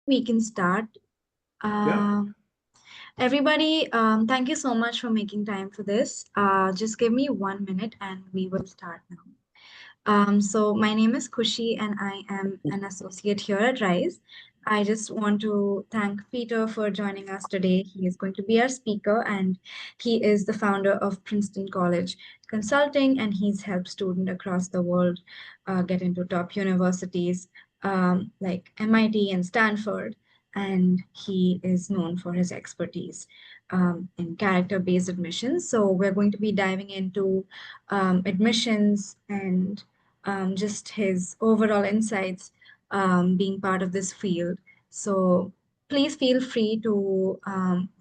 We can start. Yeah. Uh, Everybody, thank you so much for making time for this. Just give me 1 minute and we will start now. So my name is Kushi and I am an associate here at Rise. I just want to thank Peter for joining us today. He is going to be our speaker and he is the founder of Princeton College Consulting, and he's helped students across the world get into top universities like MIT and Stanford. And he is known for his expertise in character-based admissions. So we're going to be diving into admissions and just his overall insights being part of this field. So please feel free to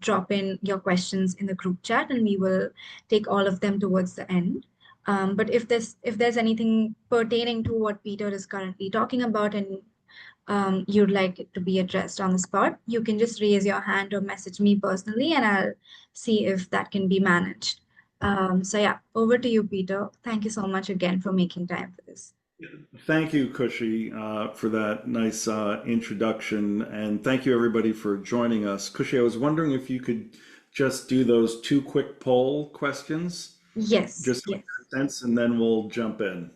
drop in your questions in the group chat, and we will take all of them towards the end. But if there's anything pertaining to what Peter is currently talking about and you'd like it to be addressed on the spot, you can just raise your hand or message me personally, and I'll see if that can be managed. So yeah, over to you, Peter. Thank you so much again for making time for this. Thank you, Kushi, for that nice introduction. And thank you, everybody, for joining us. Kushi, I was wondering if you could just do those two quick poll questions, Yes, just so we yes. get a sense, and then we'll jump in.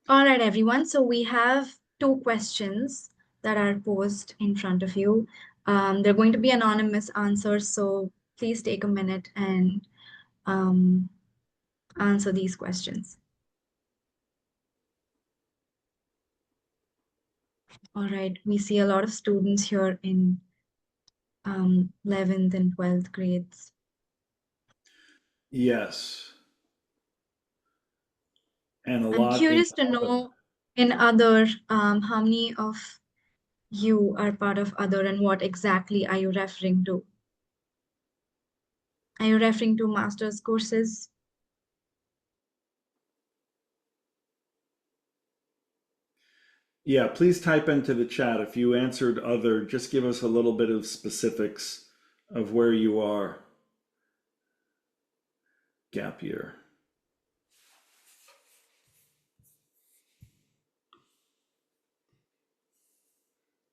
All right, everyone. So we have two questions that are posed in front of you. They're going to be anonymous answers, so please take a minute and um, answer these questions. All right, we see a lot of students here in 11th and 12th grades. Yes. And a I'm lot in curious to know in other, how many of you are part of other and what exactly are you referring to? Are you referring to master's courses? Yeah, please type into the chat if you answered other, just give us a little bit of specifics of where you are. Gap year.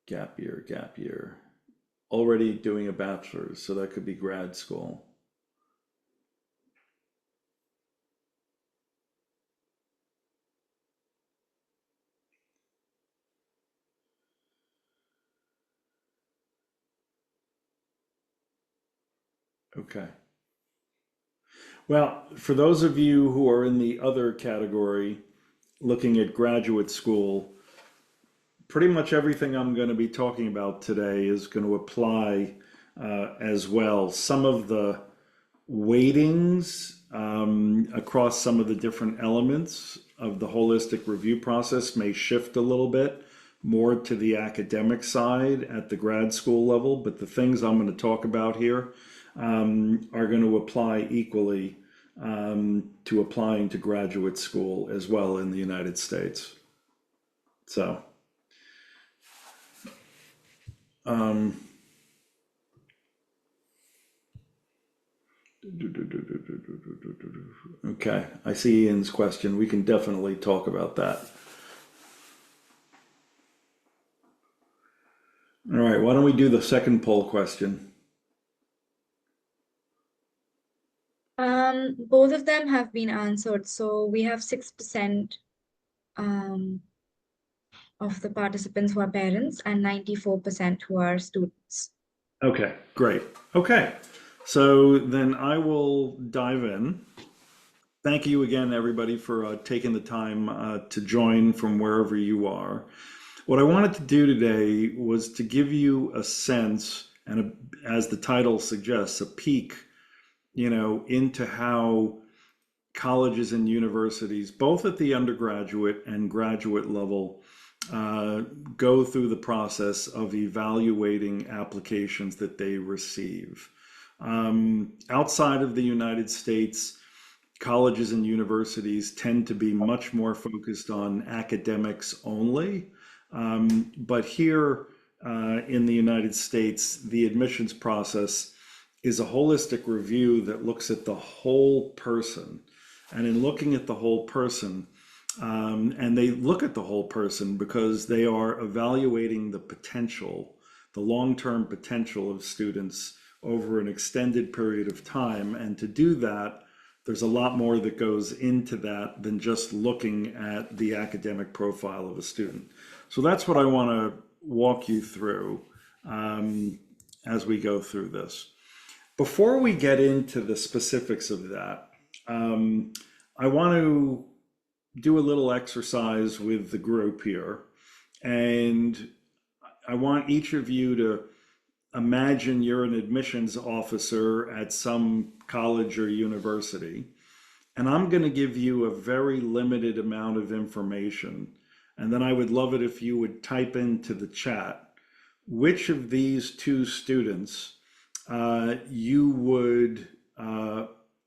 Gap year, gap year. Already doing a bachelor's, so that could be grad school. Okay. Well, for those of you who are in the other category, looking at graduate school, pretty much everything I'm going to be talking about today is going to apply as well. Some of the weightings across some of the different elements of the holistic review process may shift a little bit more to the academic side at the grad school level, but the things I'm going to talk about here are going to apply equally to applying to graduate school as well in the United States. So, um, okay, I see Ian's question. We can definitely talk about that. All right, why don't we do the second poll question? Both of them have been answered. So we have 6% um, of the participants who are parents and 94% who are students. Okay, great. Okay, so then I will dive in. Thank you again, everybody, for taking the time to join from wherever you are. What I wanted to do today was to give you a sense, and as the title suggests, a peek, into how colleges and universities, both at the undergraduate and graduate level, uh, go through the process of evaluating applications that they receive. Outside of the United States, colleges and universities tend to be much more focused on academics only. But here in the United States, the admissions process is a holistic review that looks at the whole person. And in looking at the whole person, and they look at the whole person because they are evaluating the potential, the long-term potential of students over an extended period of time. And to do that, there's a lot more that goes into that than just looking at the academic profile of a student. So that's what I want to walk you through as we go through this. Before we get into the specifics of that, I want to do a little exercise with the group here. And I want each of you to imagine you're an admissions officer at some college or university. And I'm going to give you a very limited amount of information. And then I would love it if you would type into the chat which of these two students you would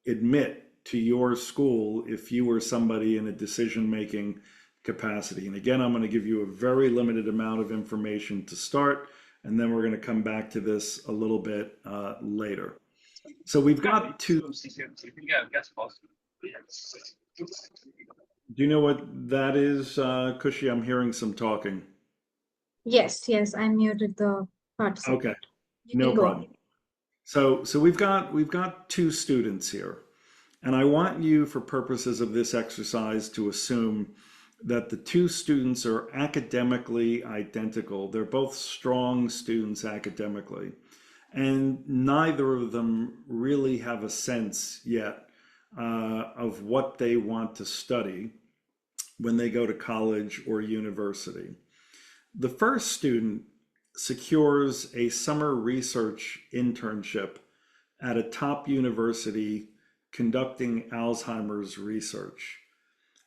admit to your school if you were somebody in a decision-making capacity. And again, I'm going to give you a very limited amount of information to start, and then we're going to come back to this a little bit later. So we've got two. Do you know what that is, Kushi? I'm hearing some talking. Yes, yes, I muted the participant. Okay, You no can go on. problem. So we've got two students here, and I want you, for purposes of this exercise, to assume that the two students are academically identical. They're both strong students academically, and neither of them really have a sense yet of what they want to study when they go to college or university. The first student secures a summer research internship at a top university conducting Alzheimer's research.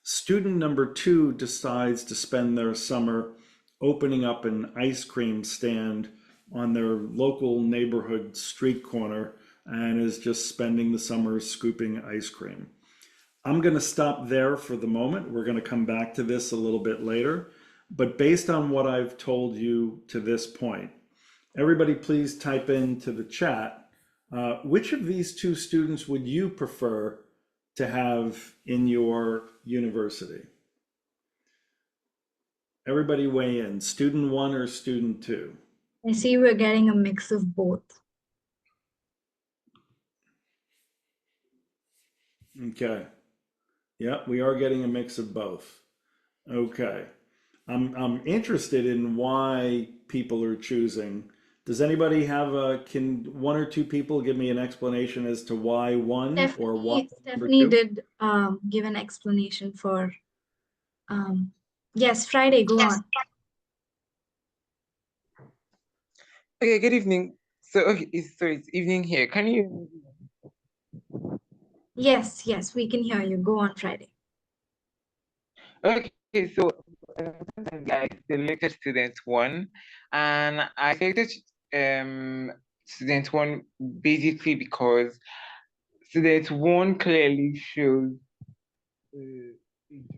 Student number two decides to spend their summer opening up an ice cream stand on their local neighborhood street corner and is just spending the summer scooping ice cream. I'm going to stop there for the moment. We're going to come back to this a little bit later. But based on what I've told you to this point, everybody please type into the chat, which of these two students would you prefer to have in your university? Everybody weigh in, student one or student two? I see we're getting a mix of both. Okay. Yeah, we are getting a mix of both. Okay. I'm interested in why people are choosing. Does anybody have can one or two people give me an explanation as to why one or why Stephanie, number Stephanie two? did give an explanation for yes, Friday, go on. Okay, good evening. So it's evening here. Can you? Yes, yes, we can hear you. Go on, Friday. Okay, so I selected student one, and I selected student one basically because student one clearly shows a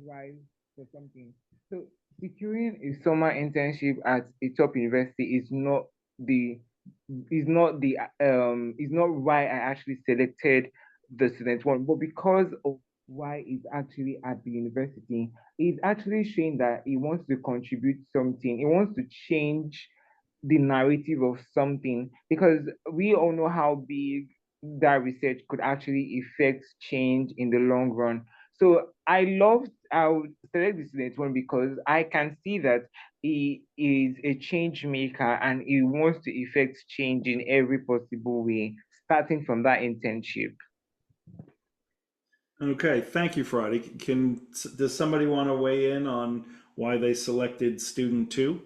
drive for something. So securing a summer internship at a top university the is not why I actually selected the student one, but because of why it's actually at the university, it's actually showing that he wants to contribute something. He wants to change the narrative of something because we all know how big that research could actually affect change in the long run. So I would select the student one because I can see that he is a change maker and he wants to effect change in every possible way, starting from that internship. Okay, thank you, Friday. Does somebody want to weigh in on why they selected student two?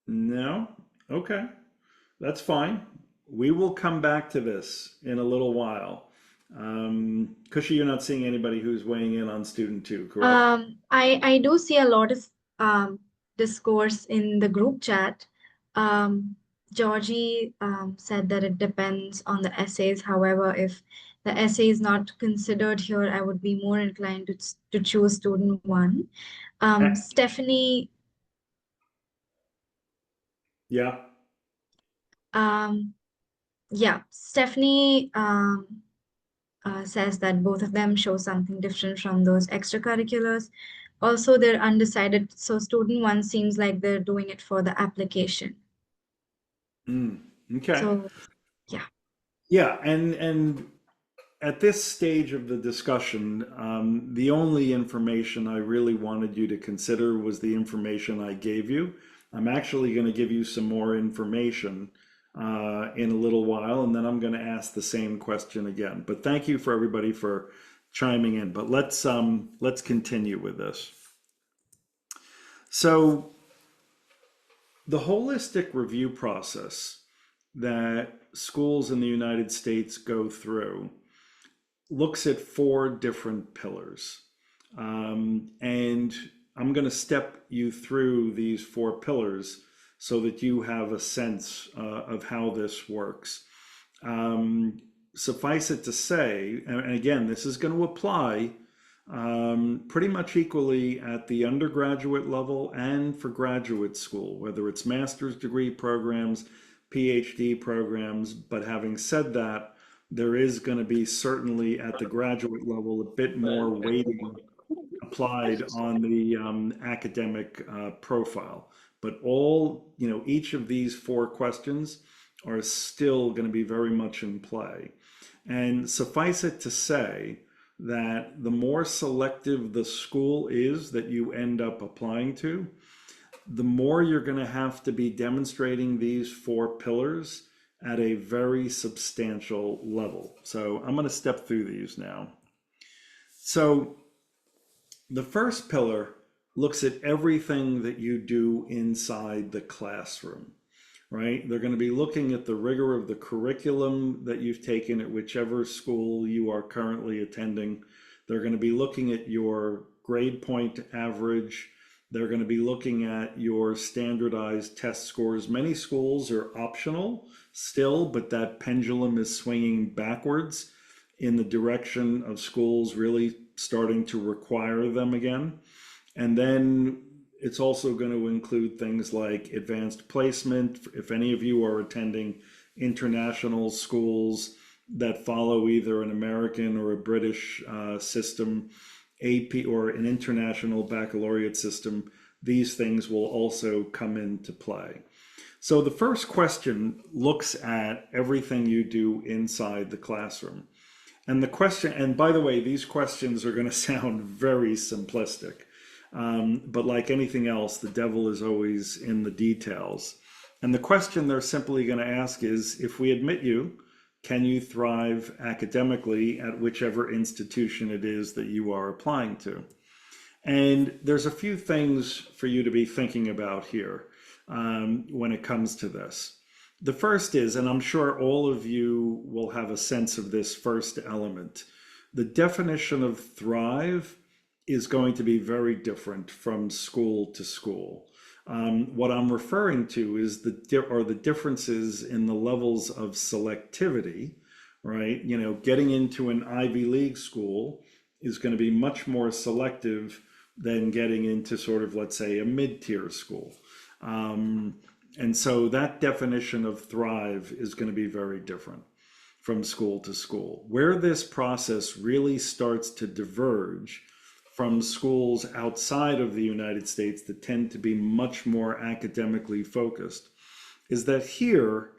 No? Okay, that's fine. We will come back to this in a little while. Kushi, you're not seeing anybody who's weighing in on student two, correct? I do see a lot of discourse in the group chat. Georgie said that it depends on the essays. However, if the essay is not considered here, I would be more inclined to choose student one. Uh, Stephanie, Yeah. um, yeah, Stephanie says that both of them show something different from those extracurriculars. Also, they're undecided. So student one seems like they're doing it for the application. Mm, okay. So yeah. Yeah, and at this stage of the discussion, the only information I really wanted you to consider was the information I gave you. I'm actually going to give you some more information in a little while, and then I'm going to ask the same question again. But thank you for everybody for chiming in. But let's continue with this. So the holistic review process that schools in the United States go through looks at four different pillars. And I'm going to step you through these four pillars so that you have a sense of how this works. Suffice it to say, and again, this is going to apply pretty much equally at the undergraduate level and for graduate school, whether it's master's degree programs, PhD programs. But having said that, there is going to be certainly at the graduate level a bit more weighting applied on the academic profile. But each of these four questions are still going to be very much in play. And suffice it to say that the more selective the school is that you end up applying to, the more you're going to have to be demonstrating these four pillars at a very substantial level. So I'm going to step through these now. So the first pillar looks at everything that you do inside the classroom, right? They're going to be looking at the rigor of the curriculum that you've taken at whichever school you are currently attending. They're going to be looking at your grade point average. They're going to be looking at your standardized test scores. Many schools are optional still, but that pendulum is swinging backwards in the direction of schools really starting to require them again. And then it's also going to include things like advanced placement. If any of you are attending international schools that follow either an American or a British system, AP or an international baccalaureate system, these things will also come into play. So the first question looks at everything you do inside the classroom. And the question, and by the way, these questions are going to sound very simplistic. But like anything else, the devil is always in the details. And the question they're simply going to ask is, if we admit you, can you thrive academically at whichever institution it is that you are applying to? And there's a few things for you to be thinking about here when it comes to this. The first is, and I'm sure all of you will have a sense of this first element, the definition of thrive is going to be very different from school to school. What I'm referring to is the differences in the levels of selectivity, right? Getting into an Ivy League school is going to be much more selective than getting into sort of, let's say, a mid-tier school. And so that definition of thrive is going to be very different from school to school. Where this process really starts to diverge from schools outside of the United States that tend to be much more academically focused is that here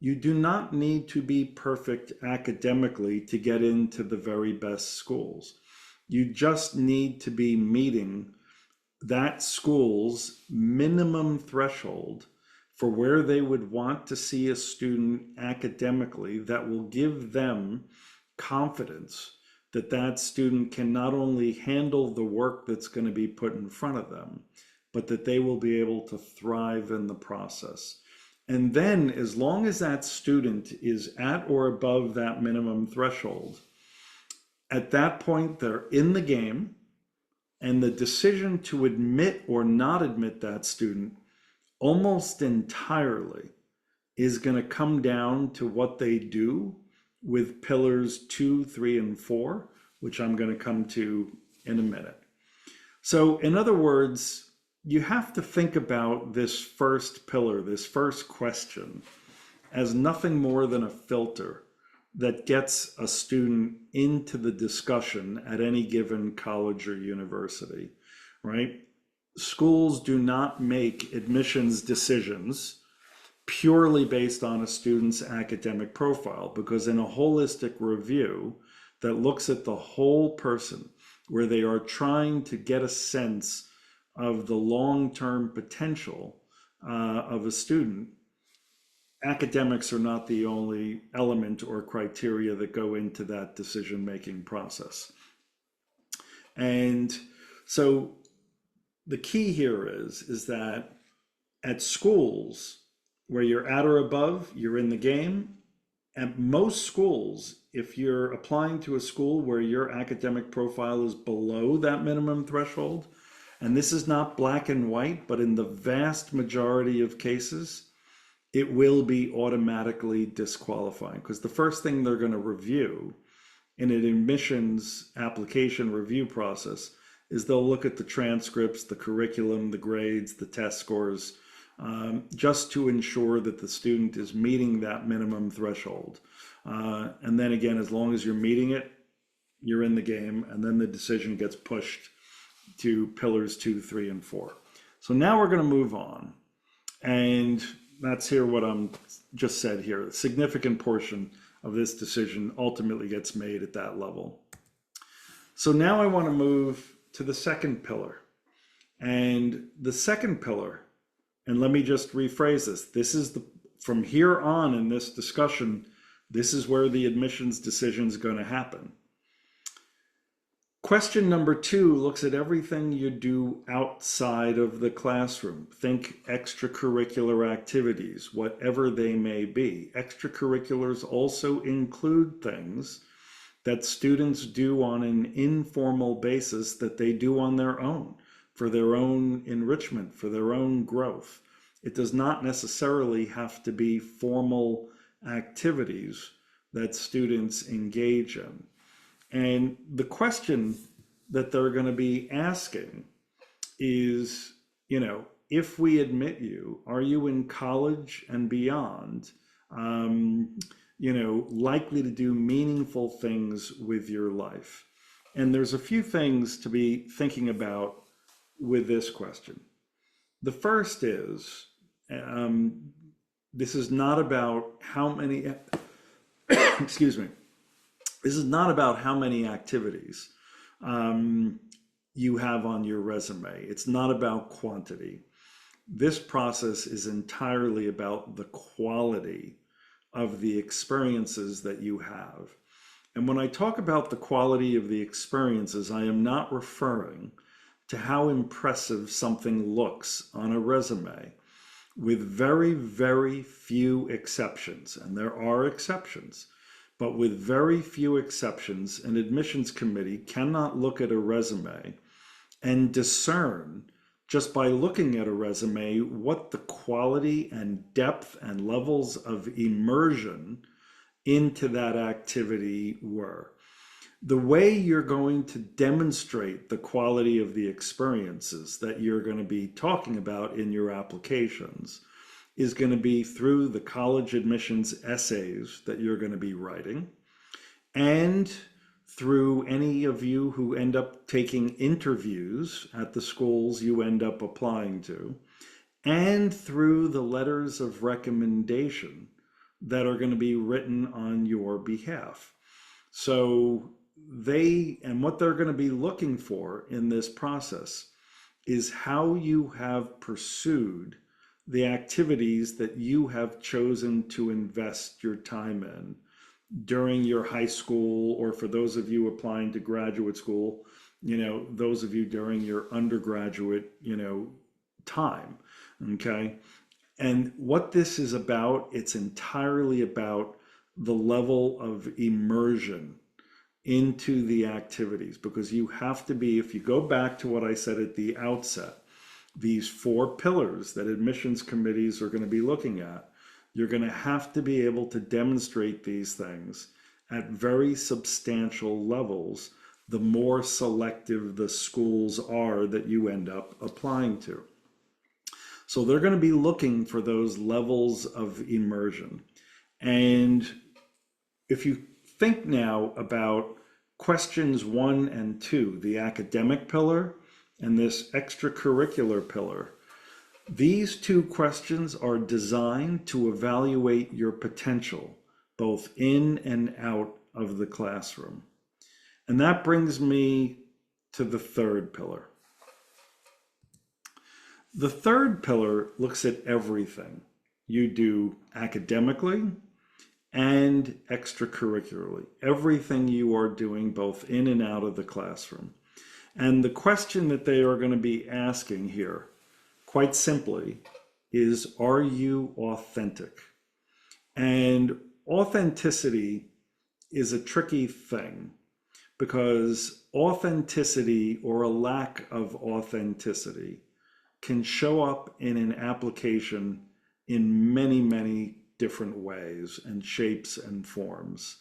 you do not need to be perfect academically to get into the very best schools. You just need to be meeting that school's minimum threshold for where they would want to see a student academically that will give them confidence that that student can not only handle the work that's going to be put in front of them, but that they will be able to thrive in the process. And then, as long as that student is at or above that minimum threshold, at that point, they're in the game, and the decision to admit or not admit that student almost entirely is going to come down to what they do with pillars 2, 3, and 4, which I'm going to come to in a minute. So, in other words, you have to think about this first pillar, this first question, as nothing more than a filter that gets a student into the discussion at any given college or university, right? Schools do not make admissions decisions purely based on a student's academic profile, because in a holistic review that looks at the whole person, where they are trying to get a sense of the long-term potential of a student, academics are not the only element or criteria that go into that decision-making process. And so the key here is that at schools where you're at or above, you're in the game. At most schools, if you're applying to a school where your academic profile is below that minimum threshold, and this is not black and white, but in the vast majority of cases, it will be automatically disqualifying, because the first thing they're going to review in an admissions application review process is they'll look at the transcripts, the curriculum, the grades, the test scores, just to ensure that the student is meeting that minimum threshold. And then again, as long as you're meeting it, you're in the game, and then the decision gets pushed to pillars 2, 3, and 4. So now we're going to move on. And that's here what I'm just said here. A significant portion of this decision ultimately gets made at that level. So now I want to move to the second pillar. And the second pillar, and let me just rephrase this. This is from here on in this discussion, this is where the admissions decision is going to happen. Question number 2 looks at everything you do outside of the classroom. Think extracurricular activities, whatever they may be. Extracurriculars also include things that students do on an informal basis that they do on their own, for their own enrichment, for their own growth. It does not necessarily have to be formal activities that students engage in. And the question that they're going to be asking is, if we admit you, are you in college and beyond, likely to do meaningful things with your life? And there's a few things to be thinking about with this question. The first is, this is not about how many, excuse me, this is not about how many activities you have on your resume. It's not about quantity. This process is entirely about the quality of the experiences that you have. And when I talk about the quality of the experiences, I am not referring to how impressive something looks on a resume, with very, very few exceptions. And there are exceptions. But with very few exceptions, an admissions committee cannot look at a resume and discern, just by looking at a resume, what the quality and depth and levels of immersion into that activity were. The way you're going to demonstrate the quality of the experiences that you're going to be talking about in your applications is going to be through the college admissions essays that you're going to be writing, and through any of you who end up taking interviews at the schools you end up applying to, and through the letters of recommendation that are going to be written on your behalf. So what they're going to be looking for in this process is how you have pursued the activities that you have chosen to invest your time in during your high school, or for those of you applying to graduate school, those of you during your undergraduate, time, okay? And what this is about, it's entirely about the level of immersion into the activities, because you have to be, if you go back to what I said at the outset, these 4 pillars that admissions committees are going to be looking at, you're going to have to be able to demonstrate these things at very substantial levels, the more selective the schools are that you end up applying to. So they're going to be looking for those levels of immersion. And if you think now about questions 1 and 2, the academic pillar and this extracurricular pillar, these 2 questions are designed to evaluate your potential, both in and out of the classroom. And that brings me to the 3rd pillar. The 3rd pillar looks at everything you do academically and extracurricularly, everything you are doing both in and out of the classroom. And the question that they are going to be asking here, quite simply, is, are you authentic? And authenticity is a tricky thing, because authenticity or a lack of authenticity can show up in an application in many, many different ways and shapes and forms.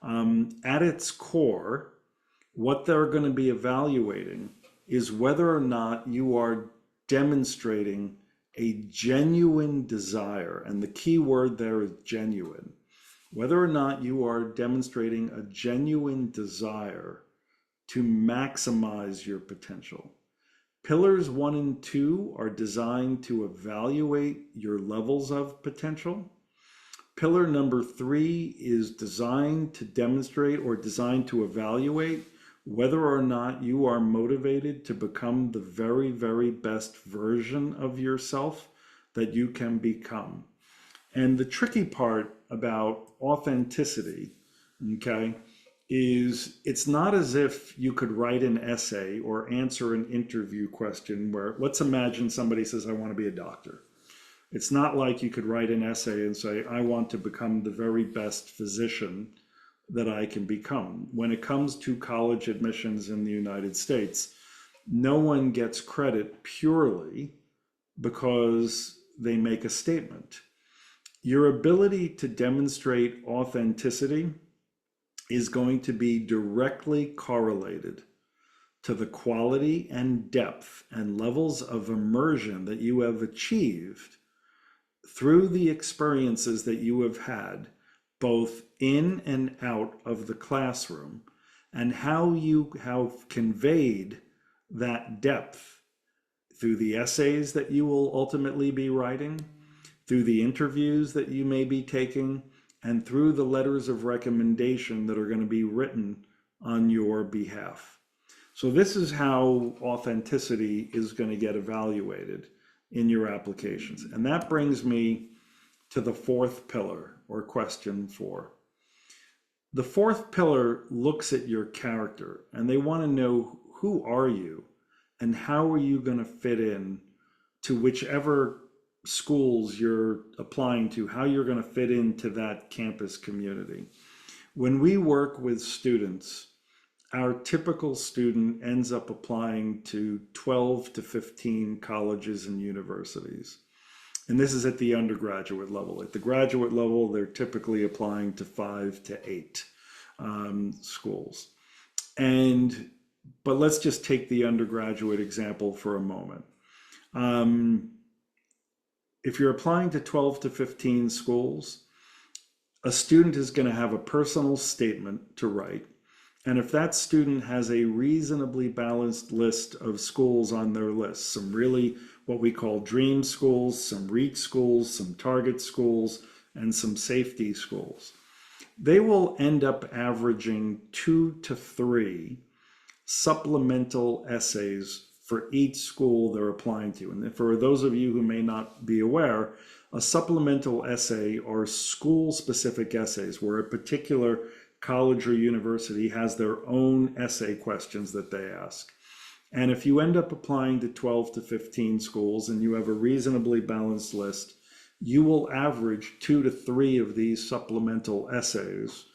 At its core, what they're going to be evaluating is whether or not you are demonstrating a genuine desire, and the key word there is genuine, whether or not you are demonstrating a genuine desire to maximize your potential. Pillars 1 and 2 are designed to evaluate your levels of potential. Pillar number 3 is designed to demonstrate or designed to evaluate whether or not you are motivated to become the very, very best version of yourself that you can become. And the tricky part about authenticity, okay, is it's not as if you could write an essay or answer an interview question where, let's imagine somebody says, I want to be a doctor. It's not like you could write an essay and say, I want to become the very best physician that I can become. When it comes to college admissions in the United States, no one gets credit purely because they make a statement. Your ability to demonstrate authenticity is going to be directly correlated to the quality and depth and levels of immersion that you have achieved through the experiences that you have had, both in and out of the classroom, and how you have conveyed that depth through the essays that you will ultimately be writing, through the interviews that you may be taking, and through the letters of recommendation that are going to be written on your behalf. So this is how authenticity is going to get evaluated in your applications. And that brings me to the 4th pillar, or question 4. The 4th pillar looks at your character, and they want to know, who are you and how are you going to fit in to whichever schools you're applying to, how you're going to fit into that campus community. When we work with students, our typical student ends up applying to 12 to 15 colleges and universities. And this is at the undergraduate level. At the graduate level, they're typically applying to 5 to 8 schools. But let's just take the undergraduate example for a moment. If you're applying to 12 to 15 schools, a student is going to have a personal statement to write. And if that student has a reasonably balanced list of schools on their list, some really what we call dream schools, some reach schools, some target schools, and some safety schools, they will end up averaging 2 to 3 supplemental essays for each school they're applying to. And for those of you who may not be aware, a supplemental essay are school-specific essays where a particular college or university has their own essay questions that they ask. And if you end up applying to 12 to 15 schools and you have a reasonably balanced list, you will average 2 to 3 of these supplemental essays,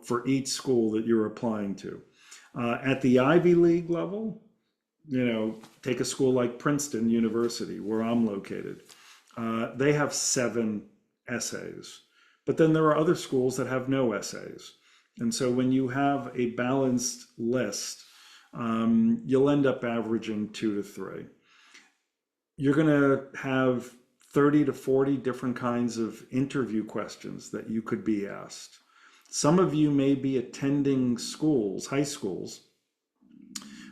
for each school that you're applying to. At the Ivy League level, take a school like Princeton University, where I'm located. They have 7 essays But then there are other schools that have no essays. And so when you have a balanced list, you'll end up averaging 2 to 3. You're going to have 30 to 40 different kinds of interview questions that you could be asked. Some of you may be attending schools, high schools,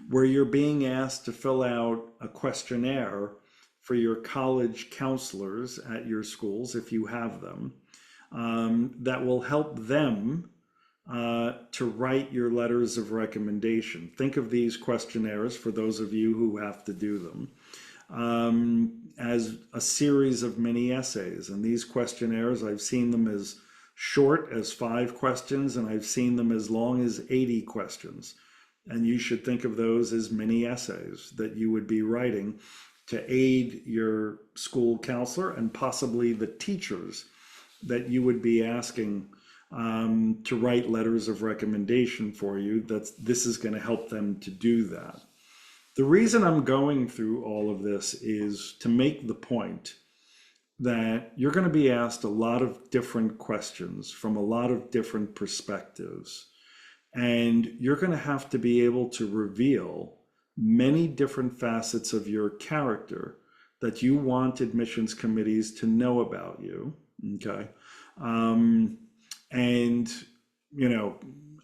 where you're being asked to fill out a questionnaire for your college counselors at your schools, if you have them, that will help them to write your letters of recommendation. Think of these questionnaires, for those of you who have to do them, as a series of mini essays. And these questionnaires, I've seen them as short as 5 questions, and I've seen them as long as 80 questions. And you should think of those as mini essays that you would be writing to aid your school counselor and possibly the teachers that you would be asking to write letters of recommendation for you. This is going to help them to do that. The reason I'm going through all of this is to make the point that you're going to be asked a lot of different questions from a lot of different perspectives. And you're going to have to be able to reveal many different facets of your character that you want admissions committees to know about you. Okay. And,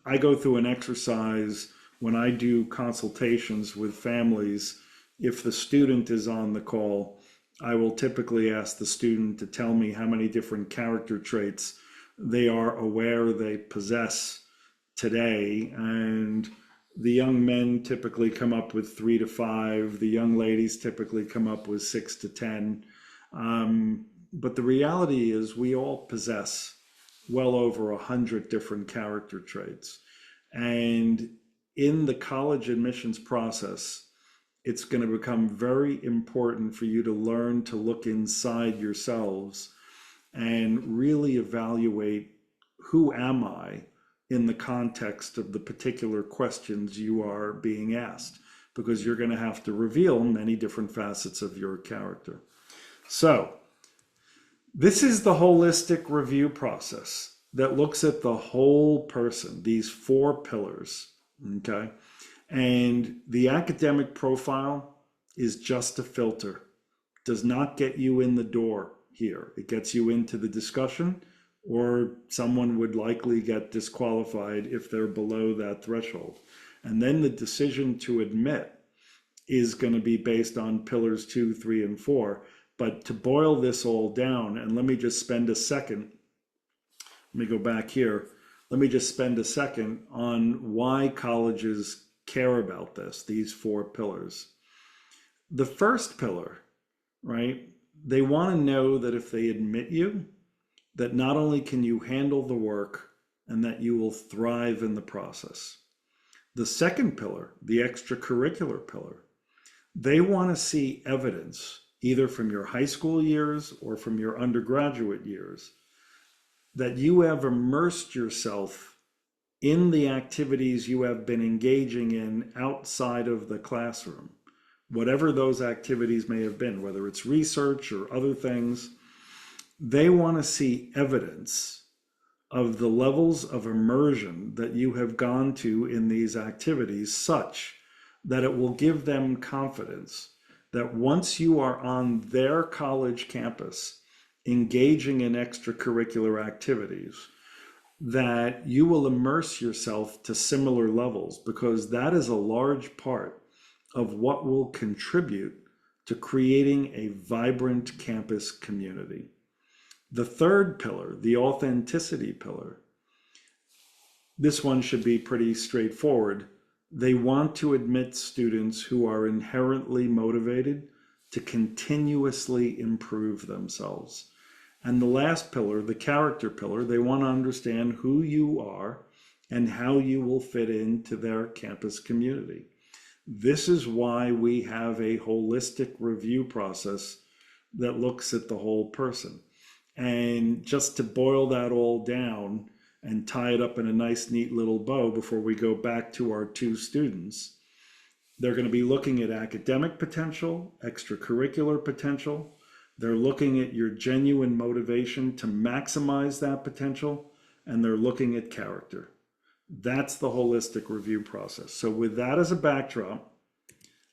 I go through an exercise when I do consultations with families. If the student is on the call, I will typically ask the student to tell me how many different character traits they are aware they possess today. And the young men typically come up with 3 to 5. The young ladies typically come up with 6 to 10. But the reality is we all possess well over 100 different character traits. And in the college admissions process, it's going to become very important for you to learn to look inside yourselves and really evaluate, who am I in the context of the particular questions you are being asked, because you're going to have to reveal many different facets of your character. So this is the holistic review process that looks at the whole person, these 4 pillars, okay? And the academic profile is just a filter, does not get you in the door here. It gets you into the discussion, or someone would likely get disqualified if they're below that threshold. And then the decision to admit is going to be based on pillars 2, 3, and 4. But to boil this all down, and let me just spend a second, let me go back here. Let me just spend a second on why colleges care about this, these 4 pillars. The first pillar, right? They want to know that if they admit you, that not only can you handle the work and that you will thrive in the process. The second pillar, the extracurricular pillar, they want to see evidence, either from your high school years or from your undergraduate years, that you have immersed yourself in the activities you have been engaging in outside of the classroom, whatever those activities may have been, whether it's research or other things. They want to see evidence of the levels of immersion that you have gone to in these activities, such that it will give them confidence that once you are on their college campus engaging in extracurricular activities, that you will immerse yourself to similar levels, because that is a large part of what will contribute to creating a vibrant campus community. The third pillar, the authenticity pillar, this one should be pretty straightforward. They want to admit students who are inherently motivated to continuously improve themselves. And the last pillar, the character pillar, they want to understand who you are and how you will fit into their campus community. This is why we have a holistic review process that looks at the whole person. And just to boil that all down and tie it up in a nice, neat little bow before we go back to our 2 students, they're going to be looking at academic potential, extracurricular potential, They're looking at your genuine motivation to maximize that potential, and they're looking at character. That's the holistic review process. So with that as a backdrop,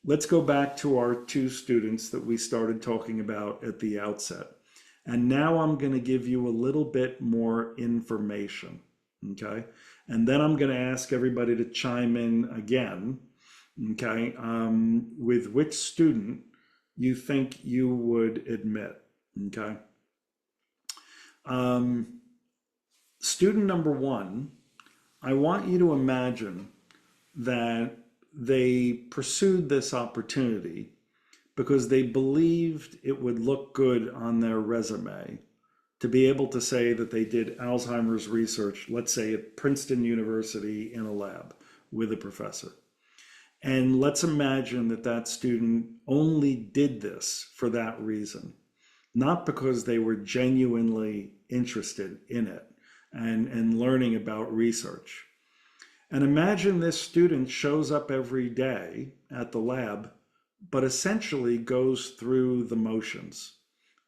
let's go back to our two students that we started talking about at the outset. And now I'm going to give you a little bit more information, okay? And then I'm going to ask everybody to chime in again, okay, with which student you think you would admit, okay? Student number one, I want you to imagine that they pursued this opportunity because they believed it would look good on their resume to be able to say that they did Alzheimer's research, let's say at Princeton University in a lab with a professor. And let's imagine that that student only did this for that reason, not because they were genuinely interested in it and learning about research. And imagine this student shows up every day at the lab, but essentially goes through the motions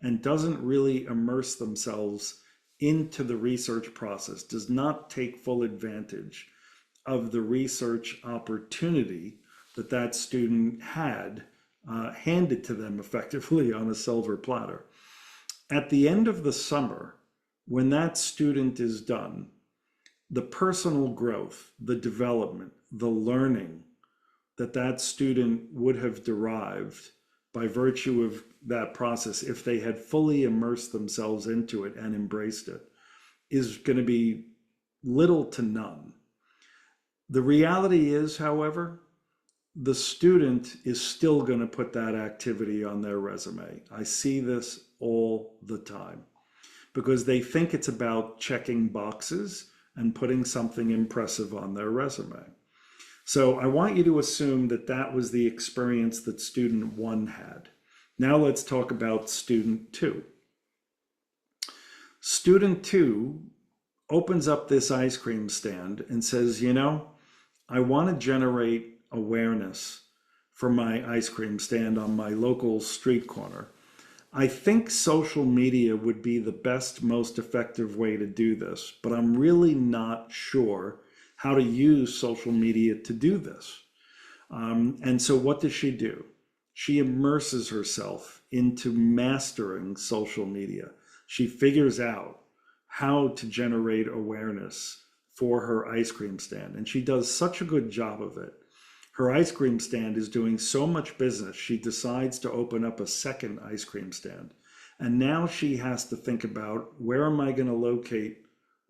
and doesn't really immerse themselves into the research process, does not take full advantage of the research opportunity that that student had handed to them effectively on a silver platter. At the end of the summer, when that student is done, the personal growth, the development, the learning that that student would have derived by virtue of that process, if they had fully immersed themselves into it and embraced it, is going to be little to none. The reality is, however, the student is still going to put that activity on their resume. I see this all the time because they think it's about checking boxes and putting something impressive on their resume. So I want you to assume that that was the experience that student one had. Now let's talk about student two. Student two opens up this ice cream stand and says, you know, I want to generate awareness for my ice cream stand on my local street corner. I think social media would be the best, most effective way to do this, but I'm really not sure how to use social media to do this. And so what does she do? She immerses herself into mastering social media. She figures out how to generate awareness for her ice cream stand. And she does such a good job of it. Her ice cream stand is doing so much business, she decides to open up a second ice cream stand. And now she has to think about, where am I going to locate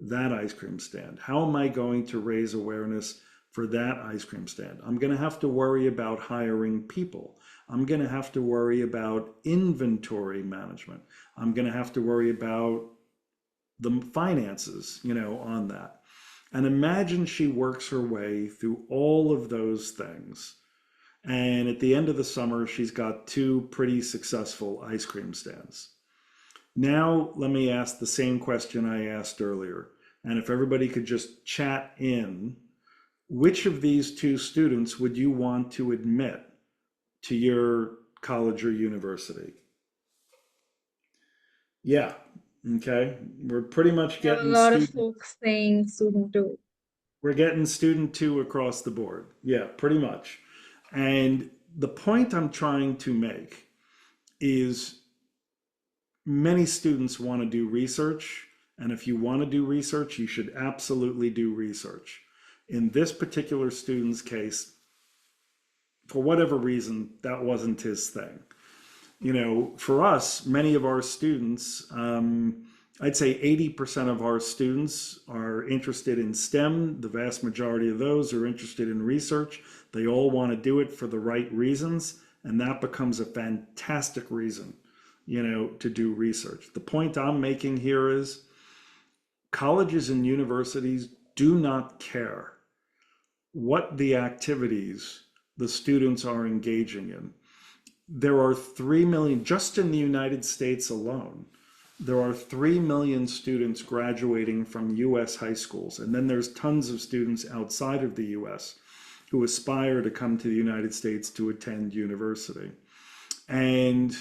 that ice cream stand? How am I going to raise awareness for that ice cream stand? I'm going to have to worry about hiring people. I'm going to have to worry about inventory management. I'm going to have to worry about the finances, on that. And imagine she works her way through all of those things. And at the end of the summer, she's got two pretty successful ice cream stands. Now, let me ask the same question I asked earlier. And if everybody could just chat in, which of these two students would you want to admit to your college or university? Yeah, okay. We're pretty much We have a getting lot of student, folks saying student two. we're getting student two across the board. Yeah, pretty much. And the point I'm trying to make is many students want to do research. And if you want to do research, you should absolutely do research. In this particular student's case, for whatever reason, that wasn't his thing. For us, many of our students, I'd say 80% of our students are interested in STEM. The vast majority of those are interested in research. They all want to do it for the right reasons, and that becomes a fantastic reason, to do research. The point I'm making here is colleges and universities do not care what the activities the students are engaging in. There are 3 million, just in the United States alone, there are 3 million students graduating from US high schools. And then there's tons of students outside of the US who aspire to come to the United States to attend university. And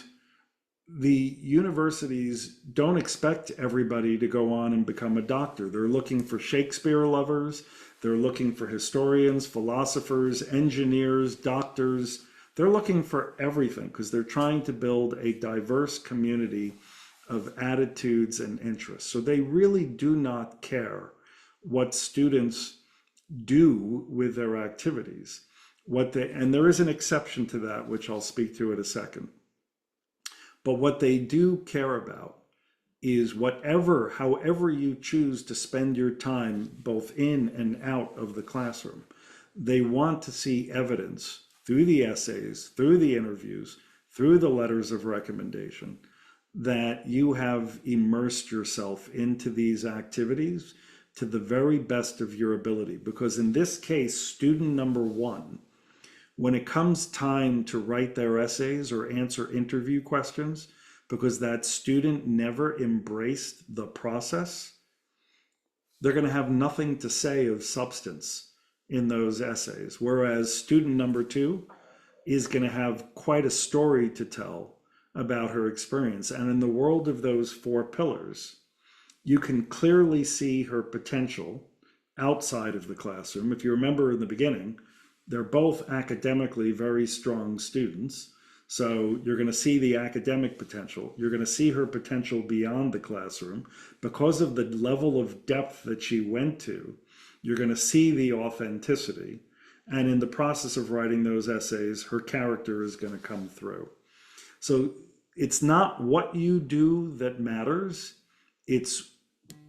the universities don't expect everybody to go on and become a doctor. They're looking for Shakespeare lovers, they're looking for historians, philosophers, engineers, doctors. They're looking for everything because they're trying to build a diverse community of attitudes and interests. So they really do not care what students do with their activities. And there is an exception to that, which I'll speak to in a second. But what they do care about is however you choose to spend your time, both in and out of the classroom, they want to see evidence through the essays, through the interviews, through the letters of recommendation, that you have immersed yourself into these activities to the very best of your ability. Because in this case, student number one, when it comes time to write their essays or answer interview questions, because that student never embraced the process, they're going to have nothing to say of substance in those essays. Whereas student number two is going to have quite a story to tell about her experience. And in the world of those four pillars, you can clearly see her potential outside of the classroom. If you remember in the beginning, they're both academically very strong students. So you're going to see the academic potential. You're going to see her potential beyond the classroom. Because of the level of depth that she went to, you're going to see the authenticity. And in the process of writing those essays, her character is going to come through. So it's not what you do that matters. It's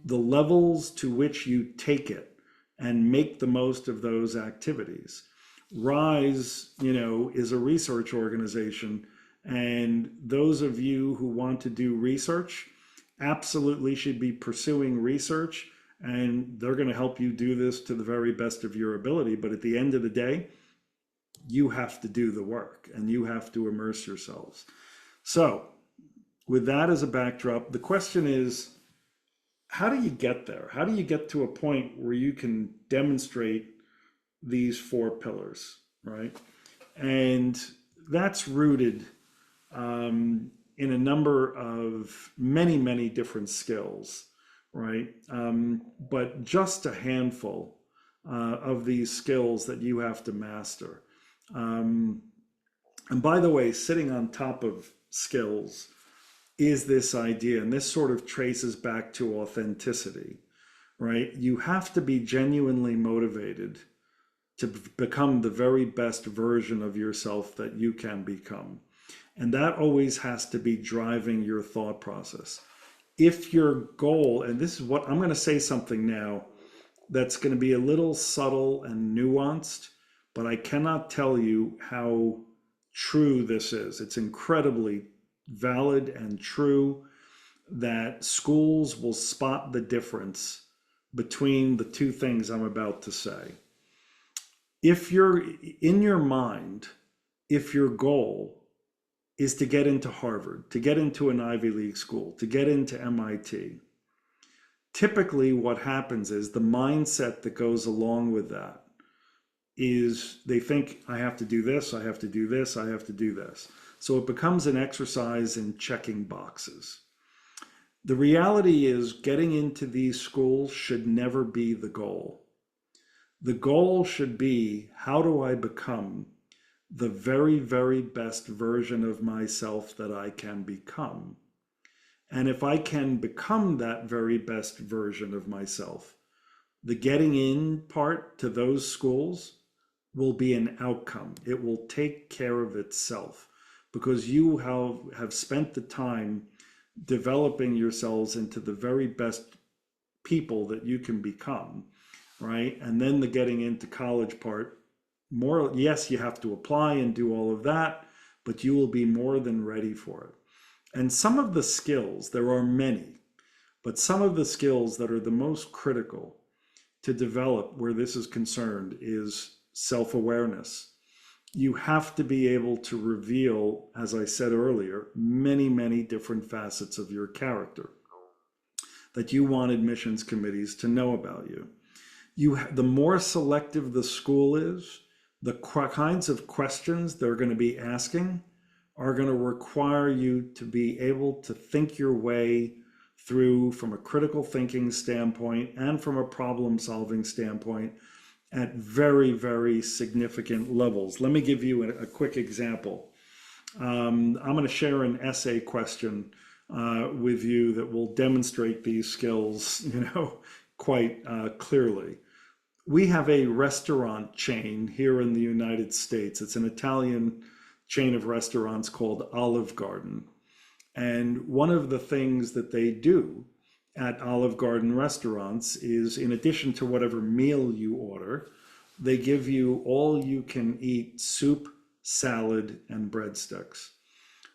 the levels to which you take it and make the most of those activities. RISE, is a research organization, and those of you who want to do research absolutely should be pursuing research, and they're going to help you do this to the very best of your ability. But at the end of the day, you have to do the work and you have to immerse yourselves. So with that as a backdrop, the question is, how do you get there? How do you get to a point where you can demonstrate these four pillars, right? And that's rooted in a number of many different skills, right? But just a handful of these skills that you have to master. And by the way, sitting on top of skills is this idea, and this sort of traces back to authenticity, right? You have to be genuinely motivated to become the very best version of yourself that you can become. And that always has to be driving your thought process. If your goal, and this is what I'm going to say something now that's going to be a little subtle and nuanced, but I cannot tell you how true this is. It's incredibly valid and true that schools will spot the difference between the two things I'm about to say. If you're in your mind, if your goal is to get into Harvard, to get into an Ivy League school, to get into MIT, typically what happens is the mindset that goes along with that is they think, I have to do this, I have to do this, I have to do this. So it becomes an exercise in checking boxes. The reality is getting into these schools should never be the goal. The goal should be, how do I become the very best version of myself that I can become? And if I can become that very best version of myself, the getting in part to those schools will be an outcome. It will take care of itself because you have spent the time developing yourselves into the very best people that you can become, right? And then the getting into college part, yes, you have to apply and do all of that, but you will be more than ready for it. And some of the skills, there are many, but some of the skills that are the most critical to develop where this is concerned is self-awareness. You have to be able to reveal, as I said earlier, many different facets of your character that you want admissions committees to know about you. The more selective the school is, the kinds of questions they're going to be asking are going to require you to be able to think your way through from a critical thinking standpoint and from a problem solving standpoint at very, very significant levels. Let me give you a quick example. I'm going to share an essay question with you that will demonstrate these skills, quite clearly. We have a restaurant chain here in the United States. It's an Italian chain of restaurants called Olive Garden. And one of the things that they do at Olive Garden restaurants is, in addition to whatever meal you order, they give you all you can eat soup, salad, and breadsticks.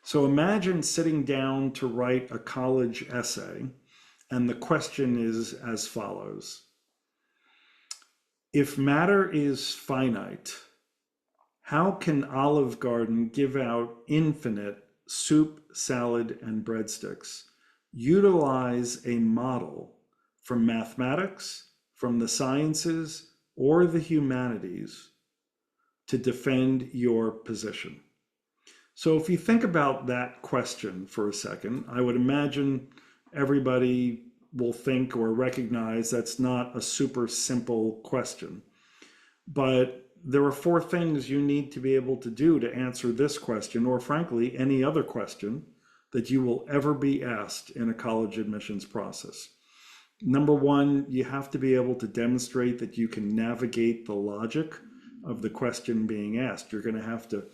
So imagine sitting down to write a college essay, and the question is as follows. If matter is finite, how can Olive Garden give out infinite soup, salad, and breadsticks? Utilize a model from mathematics, from the sciences, or the humanities to defend your position. So if you think about that question for a second, I would imagine everybody will think or recognize that's not a super simple question. But there are four things you need to be able to do to answer this question, or frankly, any other question that you will ever be asked in a college admissions process. Number one, you have to be able to demonstrate that you can navigate the logic of the question being asked. You're going to have to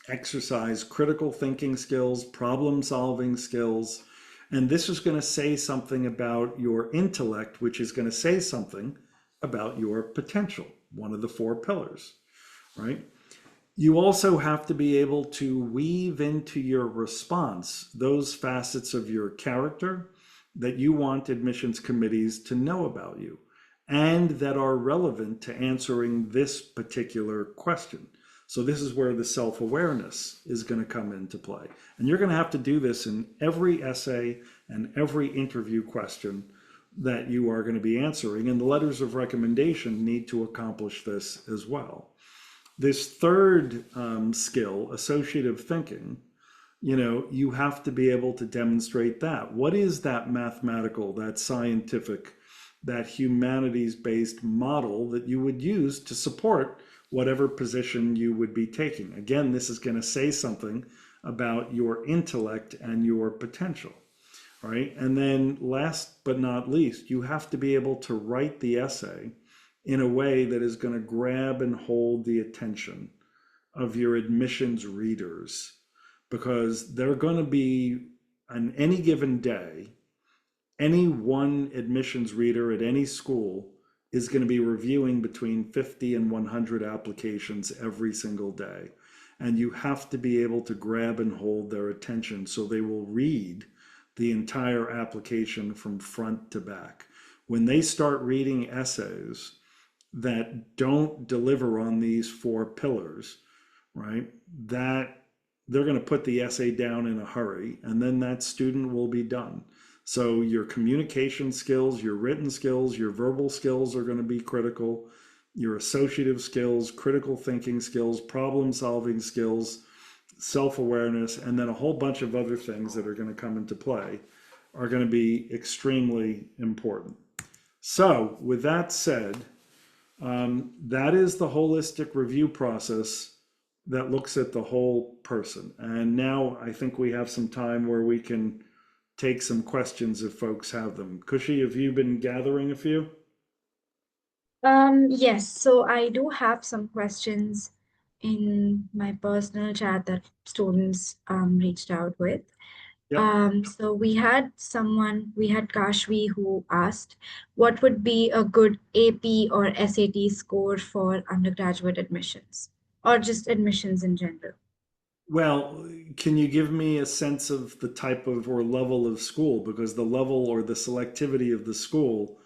exercise critical thinking skills, problem solving skills, and this is going to say something about your intellect, which is going to say something about your potential, one of the four pillars, right? You also have to be able to weave into your response those facets of your character that you want admissions committees to know about you and that are relevant to answering this particular question. So this is where the self-awareness is going to come into play. And you're going to have to do this in every essay and every interview question that you are going to be answering. And the letters of recommendation need to accomplish this as well. This third skill, associative thinking, you have to be able to demonstrate that. What is that mathematical, that scientific, that humanities-based model that you would use to support whatever position you would be taking? Again, this is going to say something about your intellect and your potential, right? And then last but not least, you have to be able to write the essay in a way that is going to grab and hold the attention of your admissions readers, because they're going to be, on any given day, any one admissions reader at any school is going to be reviewing between 50 and 100 applications every single day. And you have to be able to grab and hold their attention so they will read the entire application from front to back. When they start reading essays that don't deliver on these four pillars, right, that they're going to put the essay down in a hurry, and then that student will be done. So your communication skills, your written skills, your verbal skills are going to be critical. Your associative skills, critical thinking skills, problem solving skills, self-awareness, and then a whole bunch of other things that are going to come into play are going to be extremely important. So with that said, that is the holistic review process that looks at the whole person. And now I think we have some time where we can take some questions if folks have them. Kushi, have you been gathering a few? Yes, so I do have some questions in my personal chat that students reached out with. Yep. So we had Kashvi who asked, what would be a good AP or SAT score for undergraduate admissions or just admissions in general? Well, can you give me a sense of the type of or level of school? Because the level or the selectivity of the school,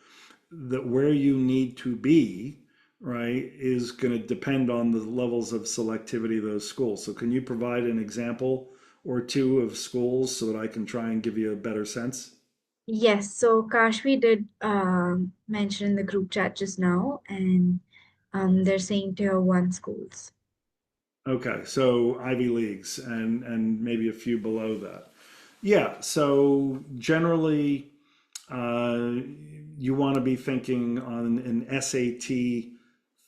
that where you need to be, right, is going to depend on the levels of selectivity of those schools. So can you provide an example or two of schools so that I can try and give you a better sense? Yes, so Kashvi did mention in the group chat just now, and they're saying tier one schools. Okay, so Ivy Leagues and maybe a few below that. Yeah, so generally, uh, you want to be thinking on an SAT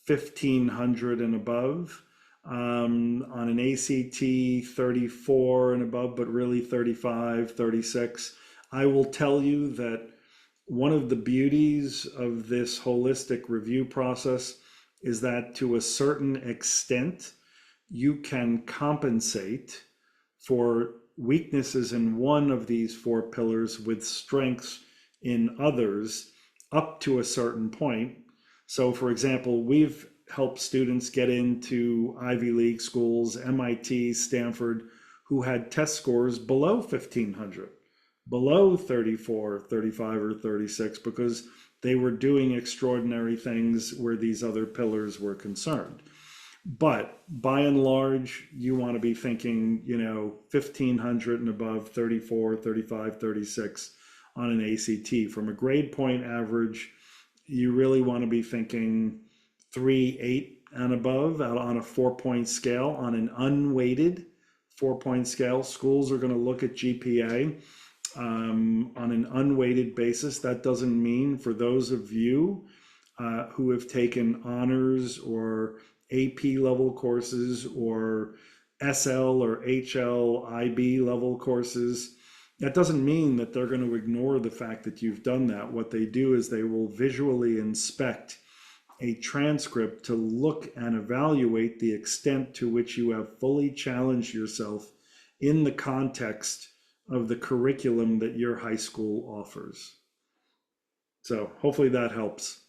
1500 and above, on an ACT 34 and above, but really 35, 36. I will tell you that one of the beauties of this holistic review process is that to a certain extent, you can compensate for weaknesses in one of these four pillars with strengths in others up to a certain point. So, for example, we've helped students get into Ivy League schools, MIT, Stanford, who had test scores below 1500, below 34, 35, or 36, because they were doing extraordinary things where these other pillars were concerned. But by and large, you want to be thinking, 1500 and above, 34, 35, 36 on an ACT. From a grade point average, you really want to be thinking 3, 8 and above out on a 4-point scale. On an unweighted 4-point scale, schools are going to look at GPA on an unweighted basis. That doesn't mean for those of you who have taken honors or AP level courses or SL or HL, IB level courses, that doesn't mean that they're going to ignore the fact that you've done that. What they do is they will visually inspect a transcript to look and evaluate the extent to which you have fully challenged yourself in the context of the curriculum that your high school offers. So hopefully that helps.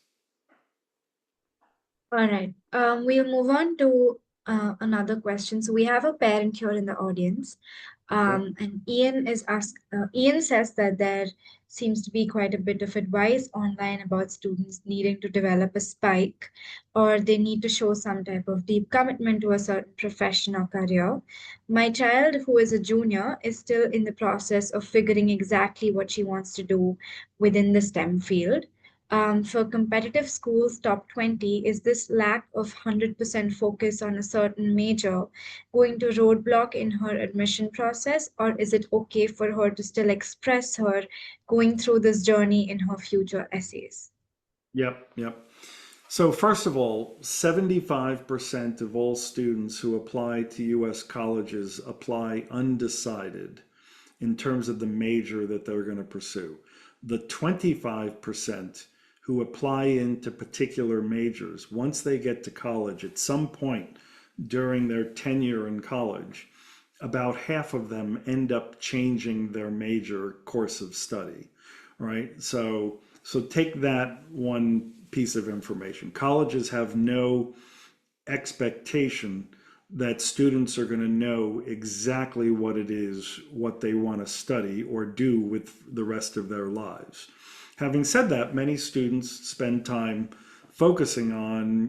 All right. We'll move on to another question. So we have a parent here in the audience, Okay. and Ian is Ian says that there seems to be quite a bit of advice online about students needing to develop a spike, or they need to show some type of deep commitment to a certain profession or career. My child, who is a junior, is still in the process of figuring exactly what she wants to do within the STEM field. For competitive schools top 20, is this lack of 100% focus on a certain major going to roadblock in her admission process, or is it okay for her to still express her going through this journey in her future essays? Yep, yep. So first of all, 75% of all students who apply to US colleges apply undecided in terms of the major that they're going to pursue. The 25% who apply into particular majors, once they get to college, at some point during their tenure in college, about half of them end up changing their major course of study, right? So take that one piece of information. Colleges have no expectation that students are going to know exactly what it is, what they want to study or do with the rest of their lives. Having said that, many students spend time focusing on,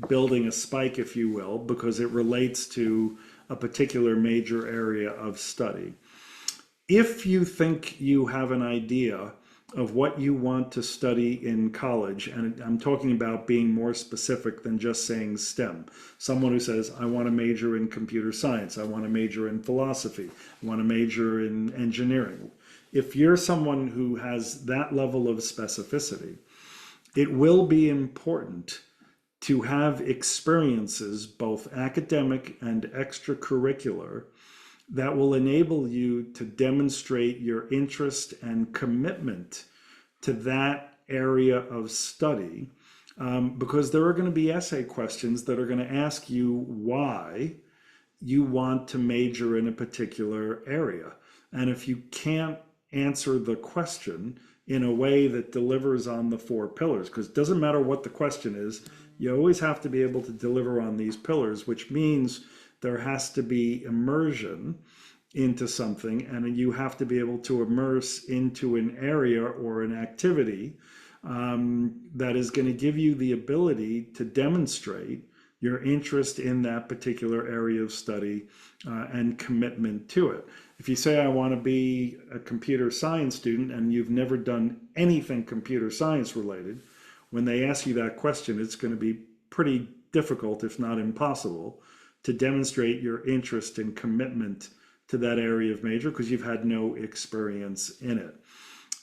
building a spike, if you will, because it relates to a particular major area of study. If you think you have an idea of what you want to study in college, and I'm talking about being more specific than just saying STEM, someone who says, I want to major in computer science, I want to major in philosophy, I want to major in engineering. If you're someone who has that level of specificity, it will be important to have experiences, both academic and extracurricular, that will enable you to demonstrate your interest and commitment to that area of study. Because there are going to be essay questions that are going to ask you why you want to major in a particular area. And if you can't answer the question in a way that delivers on the four pillars, because it doesn't matter what the question is, you always have to be able to deliver on these pillars, which means there has to be immersion into something, and you have to be able to immerse into an area or an activity that is going to give you the ability to demonstrate your interest in that particular area of study and commitment to it. If you say, I want to be a computer science student, and you've never done anything computer science related, when they ask you that question, it's going to be pretty difficult, if not impossible, to demonstrate your interest and commitment to that area of major because you've had no experience in it.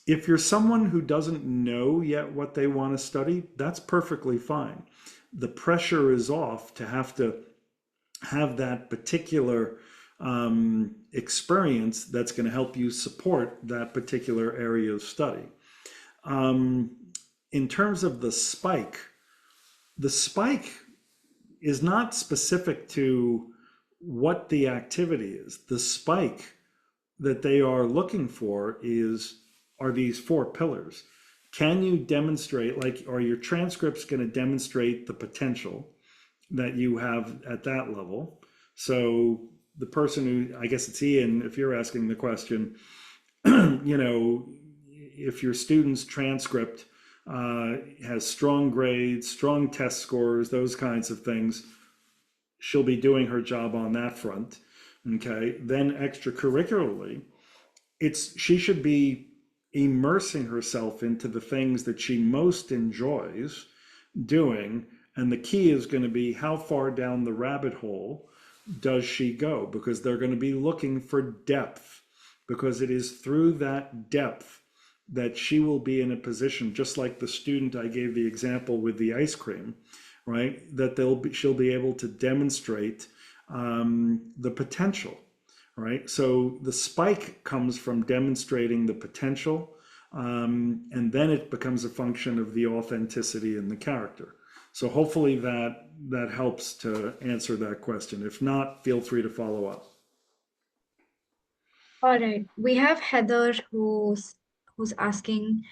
If you're someone who doesn't know yet what they want to study, that's perfectly fine. The pressure is off to have that particular experience that's going to help you support that particular area of study. In terms of the spike is not specific to what the activity is. The spike that they are looking for are these four pillars. Can you demonstrate, like, are your transcripts going to demonstrate the potential that you have at that level? So the person who, I guess it's Ian, if you're asking the question, if your student's transcript has strong grades, strong test scores, those kinds of things, she'll be doing her job on that front. Okay. Then extracurricularly, she should be immersing herself into the things that she most enjoys doing. And the key is going to be how far down the rabbit hole does she go? Because they're going to be looking for depth, because it is through that depth that she will be in a position, just like the student I gave the example with the ice cream, right? That she'll be able to demonstrate the potential, right? So the spike comes from demonstrating the potential, and then it becomes a function of the authenticity and the character. So hopefully that helps to answer that question. If not, feel free to follow up. All right. We have Heather who's asking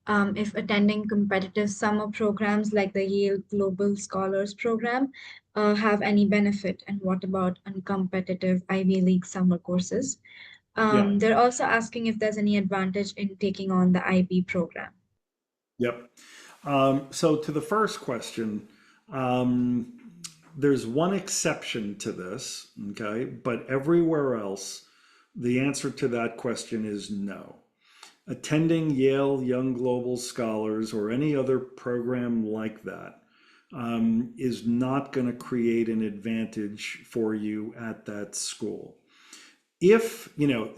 if attending competitive summer programs like the Yale Global Scholars Program have any benefit, and what about uncompetitive Ivy League summer courses? Yeah. They're also asking if there's any advantage in taking on the IB program. Yep. So to the first question, there's one exception to this, okay? But everywhere else, the answer to that question is no. Attending Yale Young Global Scholars or any other program like that is not going to create an advantage for you at that school. If,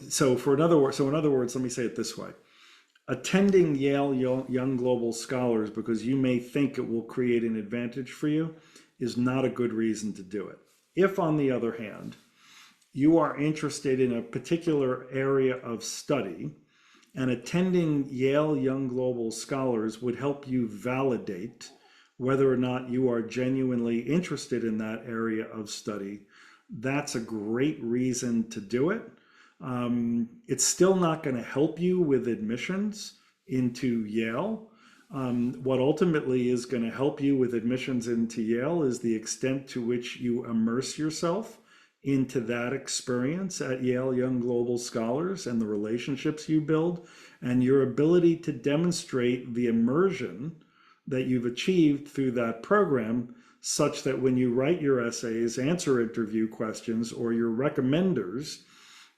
so in other words, let me say it this way. Attending Yale Young Global Scholars because you may think it will create an advantage for you is not a good reason to do it. If, on the other hand, you are interested in a particular area of study, and attending Yale Young Global Scholars would help you validate whether or not you are genuinely interested in that area of study, that's a great reason to do it. It's still not going to help you with admissions into Yale. What ultimately is going to help you with admissions into Yale is the extent to which you immerse yourself into that experience at Yale Young Global Scholars and the relationships you build and your ability to demonstrate the immersion that you've achieved through that program, such that when you write your essays, answer interview questions, or your recommenders,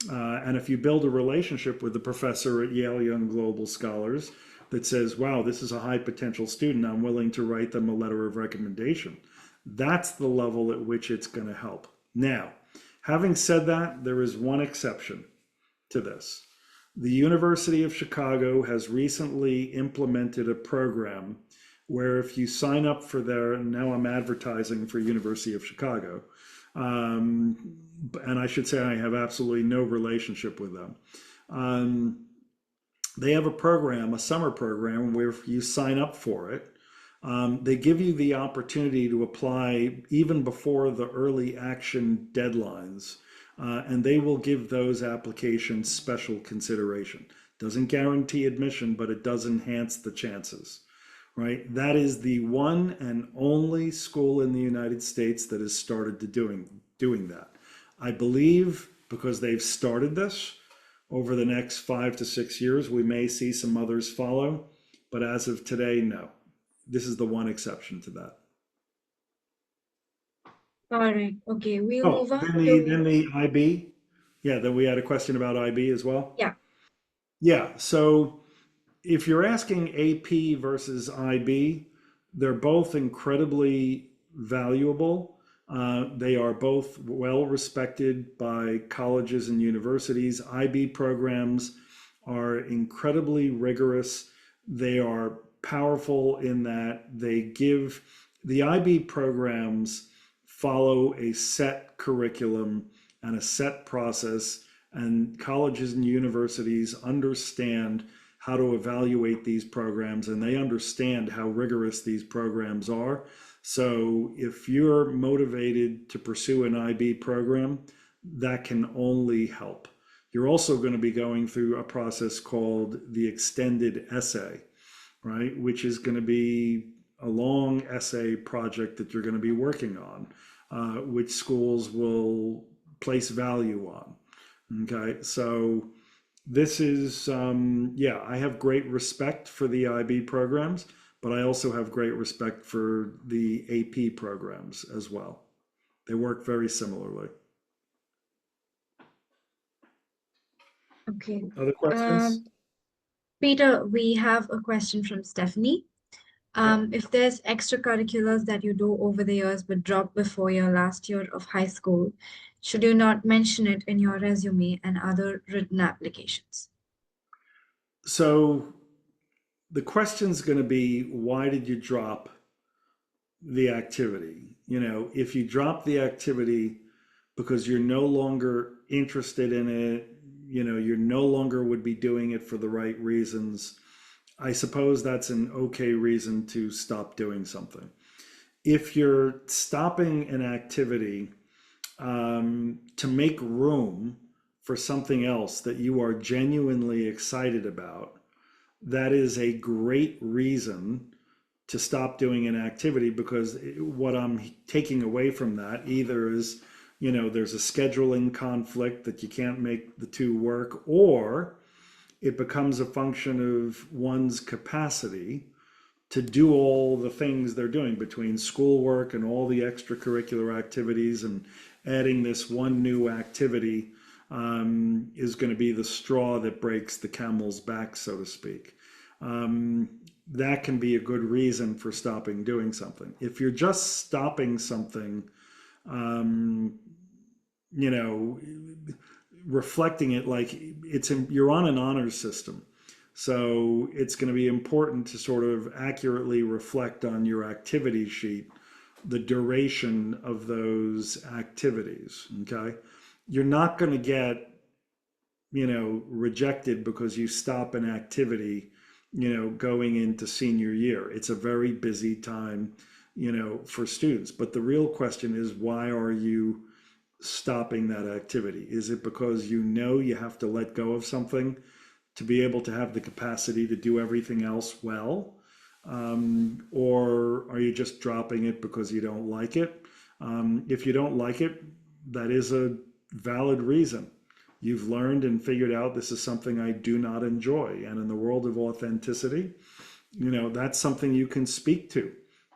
and if you build a relationship with the professor at Yale Young Global Scholars that says, wow, this is a high potential student, I'm willing to write them a letter of recommendation, that's the level at which it's going to help. Now, having said that, there is one exception to this. The University of Chicago has recently implemented a program where if you sign up for and now I'm advertising for University of Chicago, and I should say I have absolutely no relationship with them. They have a summer program where if you sign up for it, they give you the opportunity to apply even before the early action deadlines, and they will give those applications special consideration. Doesn't guarantee admission, but it does enhance the chances, right? That is the one and only school in the United States that has started to doing that. I believe because they've started this, over the next 5 to 6 years, we may see some others follow, but as of today, no. This is the one exception to that. All right. Okay, we'll Oh, move on then to the IB. Yeah, then we had a question about IB as well. yeah. Yeah, so if you're asking AP versus IB, they're both incredibly valuable. They are both well respected by colleges and universities. IB programs are incredibly rigorous. They are powerful in that they give the IB programs follow a set curriculum and a set process, and colleges and universities understand how to evaluate these programs, and they understand how rigorous these programs are. So if you're motivated to pursue an IB program, that can only help. You're also going to be going through a process called the extended essay, right? Which is going to be a long essay project that you're going to be working on, which schools will place value on. Okay, so this is, yeah, I have great respect for the IB programs, but I also have great respect for the AP programs as well. They work very similarly. Okay. Other questions? Peter, we have a question from Stephanie. Yep. If there's extracurriculars that you do over the years but drop before your last year of high school, should you not mention it in your resume and other written applications? So the question's going to be, why did you drop the activity? You know, if you drop the activity because you're no longer interested in it, you know, you're no longer would be doing it for the right reasons, I suppose that's an okay reason to stop doing something. If you're stopping an activity to make room for something else that you are genuinely excited about, that is a great reason to stop doing an activity, because what I'm taking away from that either is, you know, there's a scheduling conflict that you can't make the two work, or it becomes a function of one's capacity to do all the things they're doing between schoolwork and all the extracurricular activities, and adding this one new activity is going to be the straw that breaks the camel's back, so to speak. That can be a good reason for stopping doing something. If you're just stopping something, you know, reflecting it like you're on an honors system. So it's going to be important to sort of accurately reflect on your activity sheet the duration of those activities. Okay. You're not going to get, you know, rejected because you stop an activity, you know, going into senior year. It's a very busy time, you know, for students. But the real question is, why are you stopping that activity? Is it because you know you have to let go of something to be able to have the capacity to do everything else well? Or are you just dropping it because you don't like it? If you don't like it, that is a valid reason. You've learned and figured out, this is something I do not enjoy. And in the world of authenticity, you know, that's something you can speak to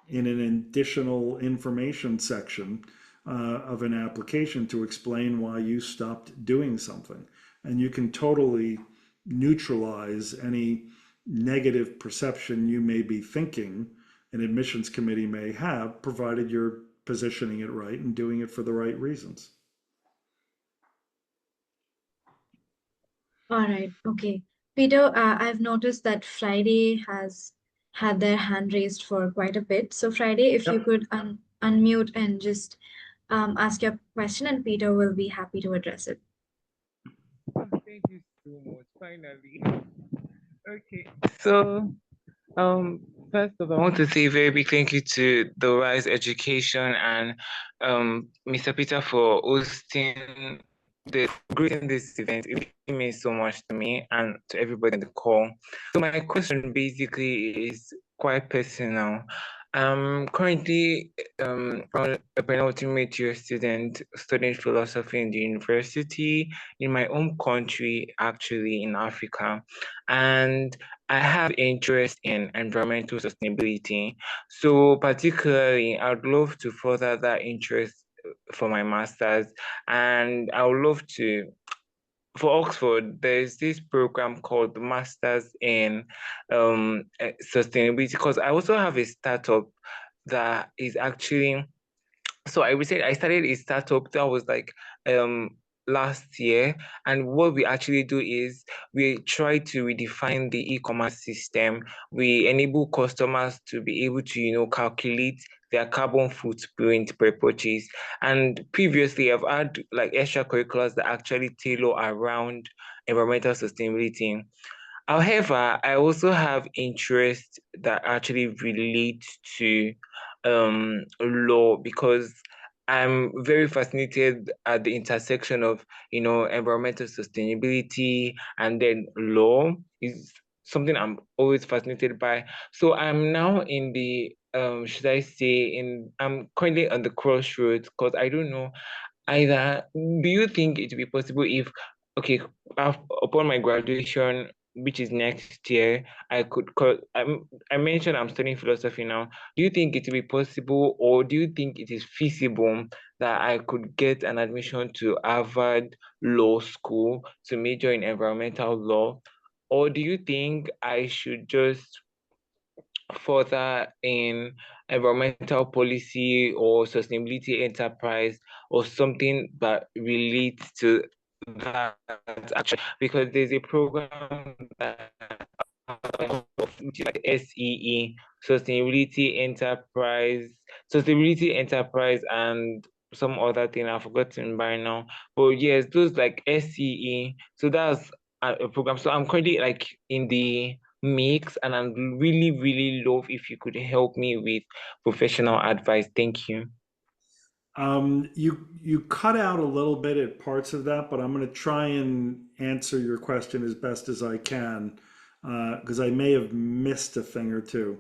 in an additional information section of an application to explain why you stopped doing something. And you can totally neutralize any negative perception you may be thinking an admissions committee may have, provided you're positioning it right and doing it for the right reasons. All right. Okay. Peter, I've noticed that Friday has had their hand raised for quite a bit. So Friday, if you Yep. could unmute and just ask your question, and Peter will be happy to address it. Thank you so much. Finally. Okay. So, um, first of all, I want to say a very big thank you to the Rise Education and Mr. Peter for hosting creating this event. It really means so much to me and to everybody in the call. So my question basically is quite personal. I'm currently a penultimate year student studying philosophy in the university in my home country, actually in Africa. And I have interest in environmental sustainability. So particularly, I'd love to further that interest for my master's. And I would love to, for Oxford, there's this program called the Masters in Sustainability, because I also have a startup that is actually So I would say I started a startup that was like um last year, and what we actually do is we try to redefine the e-commerce system. We enable customers to be able to, calculate their carbon footprint per purchase. And previously, I've had like extracurriculars that actually tailor around environmental sustainability. However, I also have interests that actually relate to law because I'm very fascinated at the intersection of, environmental sustainability and then law is something I'm always fascinated by. So I'm now in the should I say I'm currently on the crossroads because I don't know either. Do you think it would be possible if, okay, upon my graduation, which is next year, I could call, I mentioned I'm studying philosophy now. Do you think it would be possible, or do you think it is feasible that I could get an admission to Harvard Law School to major in environmental law? Or do you think I should just further in environmental policy or sustainability enterprise or something that relates to that actually, because there's a program that which is like SEE, sustainability enterprise, and some other thing I've forgotten by now. But yes, those like SEE. So that's a program. So I'm currently like in the mix, and I'm really, really love if you could help me with professional advice. Thank you. You cut out a little bit at parts of that, but I'm going to try and answer your question as best as I can because I may have missed a thing or two.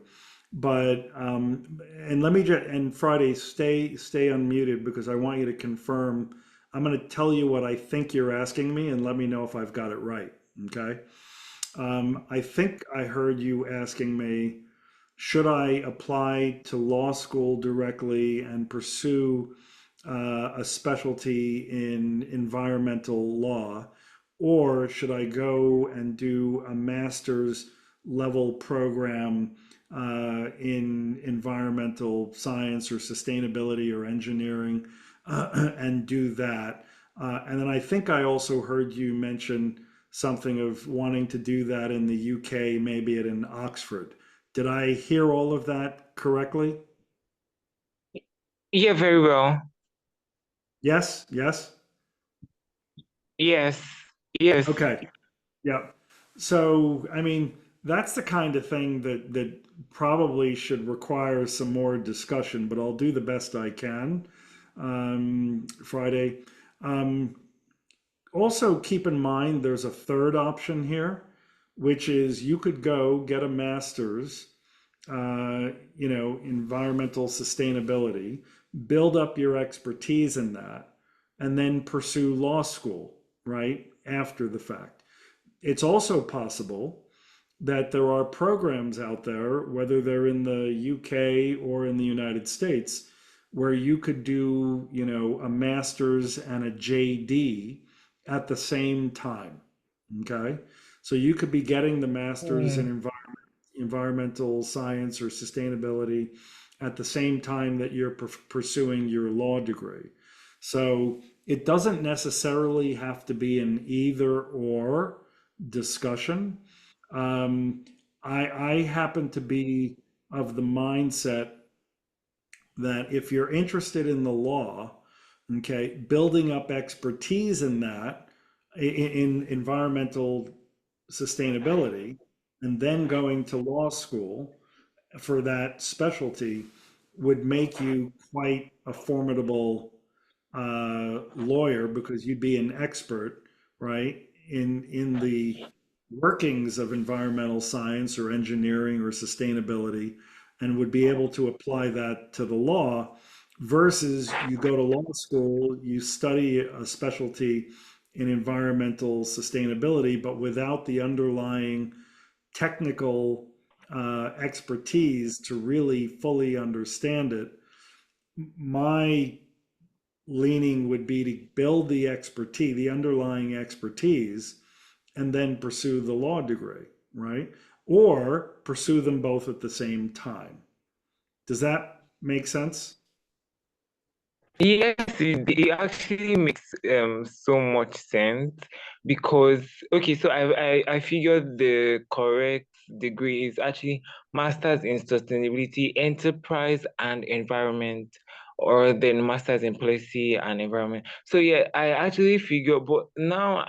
But and let me just and Friday, stay unmuted because I want you to confirm. I'm going to tell you what I think you're asking me, and let me know if I've got it right. Okay. I think I heard you asking me, should I apply to law school directly and pursue a specialty in environmental law, or should I go and do a master's level program in environmental science or sustainability or engineering and do that? And then I think I also heard you mention something of wanting to do that in the UK, maybe at an Oxford. Did I hear all of that correctly? Yeah, very well. Yes, yes. Yes, yes. Okay. Yeah. So, I mean, that's the kind of thing that probably should require some more discussion, but I'll do the best I can. Friday. Um, Also, keep in mind there's a third option here, which is you could go get a master's, environmental sustainability, build up your expertise in that, and then pursue law school, right? After the fact. It's also possible that there are programs out there, whether they're in the UK or in the United States, where you could do, a master's and a JD at the same time. Okay. So you could be getting the master's in Mm. environmental science or sustainability at the same time that you're pursuing your law degree. So it doesn't necessarily have to be an either or discussion. Um, I happen to be of the mindset that if you're interested in the law, okay, building up expertise in that, in environmental sustainability, and then going to law school for that specialty would make you quite a formidable lawyer because you'd be an expert, right, in the workings of environmental science or engineering or sustainability, and would be able to apply that to the law. Versus you go to law school, you study a specialty in environmental sustainability, but without the underlying technical expertise to really fully understand it. My leaning would be to build the expertise, the underlying expertise, and then pursue the law degree, right? Or pursue them both at the same time. Does that make sense? Yes, it actually makes so much sense because okay, so I figured the correct degree is actually Masters in Sustainability, Enterprise and Environment, or then Masters in Policy and Environment. So yeah, I actually figured, but now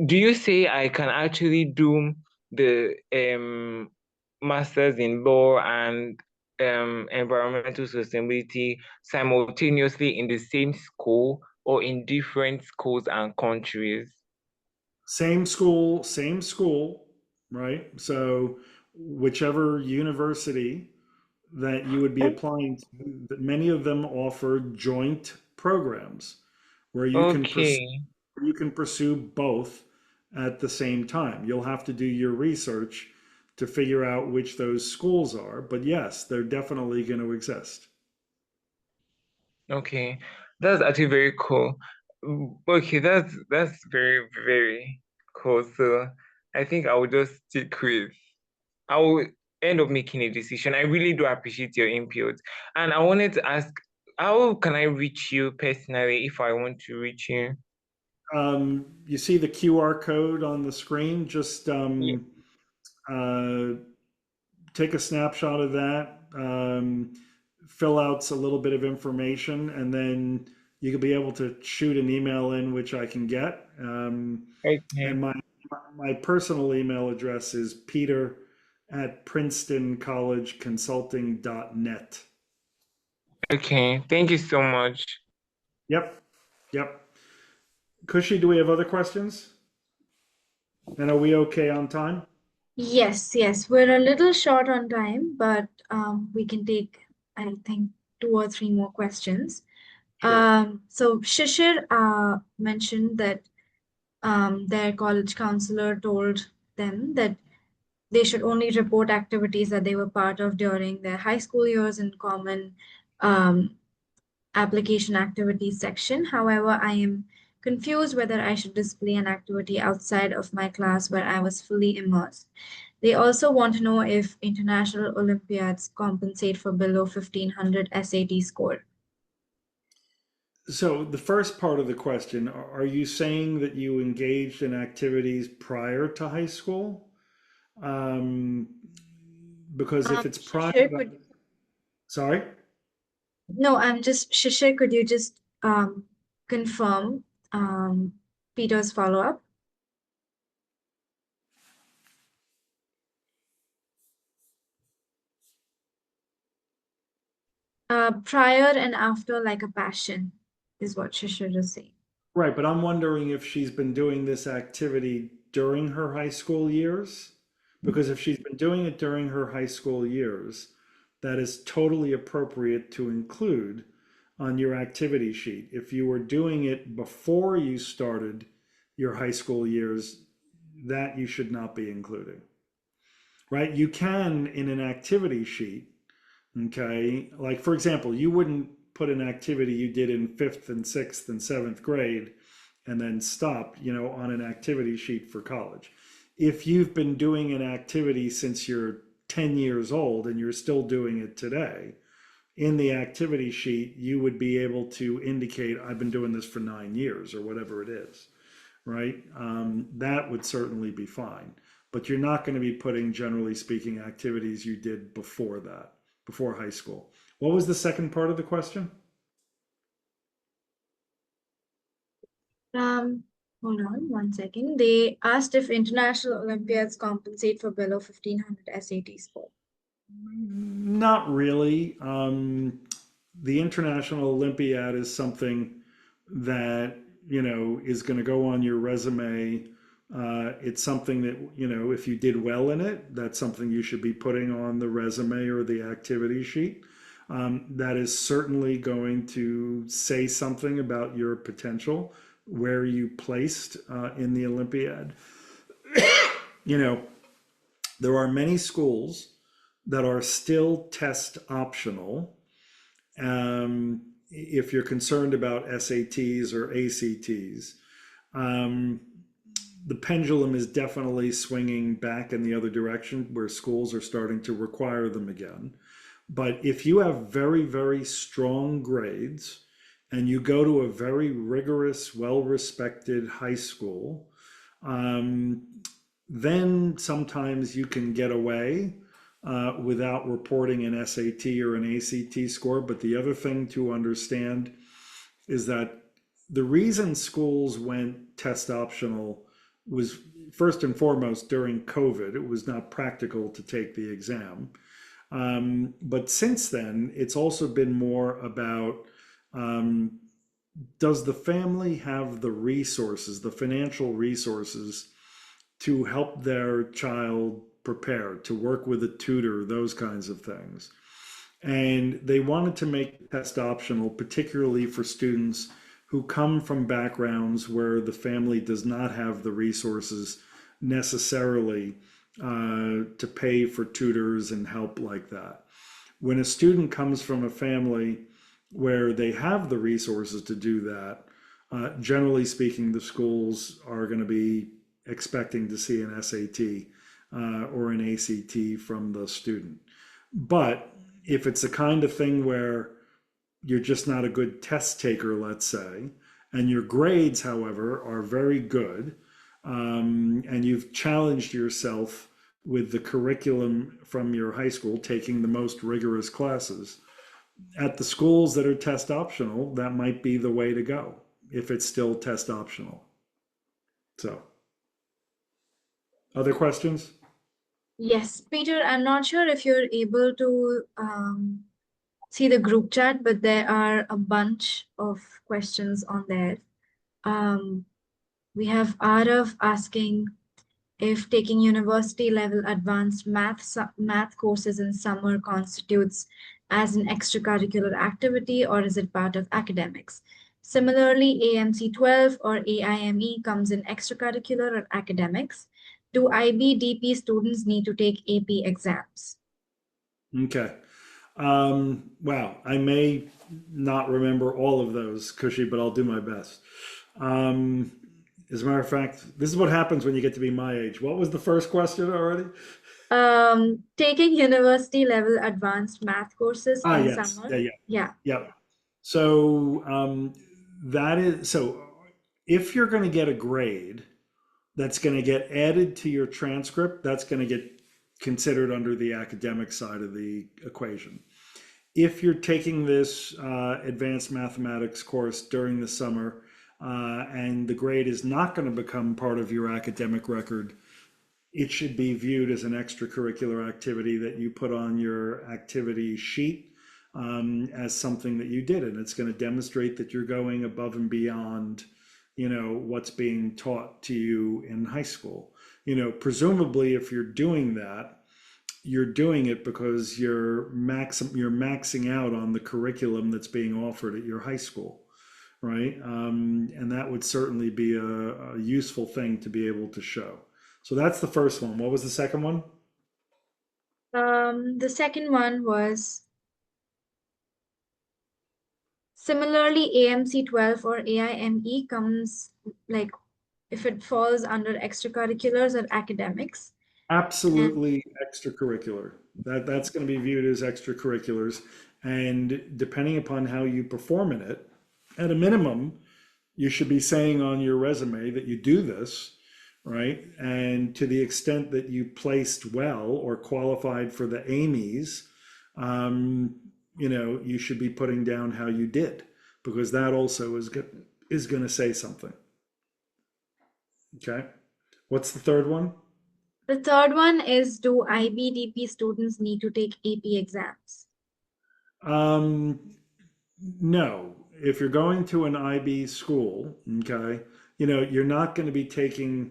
do you say I can actually do the Masters in Law and Environmental Sustainability simultaneously in the same school or in different schools and countries? Same school, right? So whichever university that you would be applying to, that many of them offer joint programs where Okay, you can pursue both at the same time. You'll have to do your research to figure out which those schools are, but yes, they're definitely going to exist. okay. That's actually very cool. Okay, that's very, very cool. So I think I will just stick with I will end up making a decision. I really do appreciate your input. And I wanted to ask, how can I reach you personally if I want to reach you? You see the QR code on the screen? Just Yeah. uh, take a snapshot of that, fill out a little bit of information, and then you could be able to shoot an email in, which I can get. And Okay. my personal email address is peter@princetoncollegeconsulting.net. Okay. Thank you so much. Yep, yep. Kushi, do we have other questions? And are we okay on time? Yes, yes, we're a little short on time, but we can take, I think, two or three more questions. Sure. So Shishir mentioned that their college counselor told them that they should only report activities that they were part of during their high school years in common um, application activities section. However, I am confused whether I should display an activity outside of my class where I was fully immersed. They also want to know if international Olympiads compensate for below 1500 SAT score. So the first part of the question, are you saying that you engaged in activities prior to high school? Um, because if it's prior, Shishir, could sorry? no, I'm just Shishir, could you just confirm um, Peter's follow-up? Prior and after, like a passion, is what Shishir is saying. Right, but I'm wondering if she's been doing this activity during her high school years. Because if she's been doing it during her high school years, that is totally appropriate to include on your activity sheet. If you were doing it before you started your high school years, that you should not be including. Right? You can in an activity sheet. Okay. Like, for example, you wouldn't put an activity you did in fifth and sixth and seventh grade and then stop, on an activity sheet for college. If you've been doing an activity since you're 10 years old and you're still doing it today, in the activity sheet, you would be able to indicate, I've been doing this for 9 years or whatever it is, right? That would certainly be fine. But you're not going to be putting, generally speaking, activities you did before that, before high school. What was the second part of the question? Um, Hold on one second. They asked if international Olympiads compensate for below 1500 SAT score. Not really. The International Olympiad is something that, is going to go on your resume. It's something that, if you did well in it, that's something you should be putting on the resume or the activity sheet. That is certainly going to say something about your potential, where you placed in the Olympiad. You know, there are many schools that are still test optional. If you're concerned about SATs or ACTs, um, the pendulum is definitely swinging back in the other direction where schools are starting to require them again. But if you have very, very strong grades and you go to a very rigorous, well-respected high school, um, then sometimes you can get away without reporting an SAT or an ACT score. But the other thing to understand is that the reason schools went test optional was first and foremost during COVID. It was not practical to take the exam. But since then, it's also been more about um, does the family have the resources, the financial resources to help their child prepare, to work with a tutor, those kinds of things. And they wanted to make the test optional, particularly for students who come from backgrounds where the family does not have the resources necessarily to pay for tutors and help like that. When a student comes from a family where they have the resources to do that, generally speaking, the schools are going to be expecting to see an SAT or an ACT from the student. But if it's the kind of thing where you're just not a good test taker, let's say, and your grades, however, are very good, and you've challenged yourself with the curriculum from your high school, taking the most rigorous classes, at the schools that are test optional, that might be the way to go if it's still test optional. So, other questions? Yes, Peter, I'm not sure if you're able to see the group chat, but there are a bunch of questions on there. Um, we have Arav asking if taking university level advanced math courses in summer constitutes as an extracurricular activity or is it part of academics? Similarly, AMC 12 or AIME comes in extracurricular or academics. Do IBDP students need to take AP exams? Okay. Wow, I may not remember all of those, Cushy, but I'll do my best. Um, as a matter of fact, this is what happens when you get to be my age. What was the first question already? Taking university level advanced math courses Ah, in yes. summer. Yeah, yeah, Yeah. yeah. So that is so. If you're going to get a grade that's going to get added to your transcript, that's going to get considered under the academic side of the equation. If you're taking this advanced mathematics course during the summer and the grade is not going to become part of your academic record, it should be viewed as an extracurricular activity that you put on your activity sheet as something that you did. And it's going to demonstrate that you're going above and beyond, what's being taught to you in high school. Presumably, if you're doing that, you're doing it because you're maxing out on the curriculum that's being offered at your high school, right? And that would certainly be a useful thing to be able to show. So that's the first one. What was the second one? The second one was similarly AMC 12 or AIME comes like if it falls under extracurriculars or academics. And Absolutely extracurricular. That's going to be viewed as extracurriculars, and depending upon how you perform in it, at a minimum, you should be saying on your resume that you do this, right? And to the extent that you placed well or qualified for the Amy's, um, you should be putting down how you did, because that also is going to say something. Okay. What's the third one? the third one is do IBDP students need to take AP exams? Um, no. If you're going to an IB school, okay, you're not going to be taking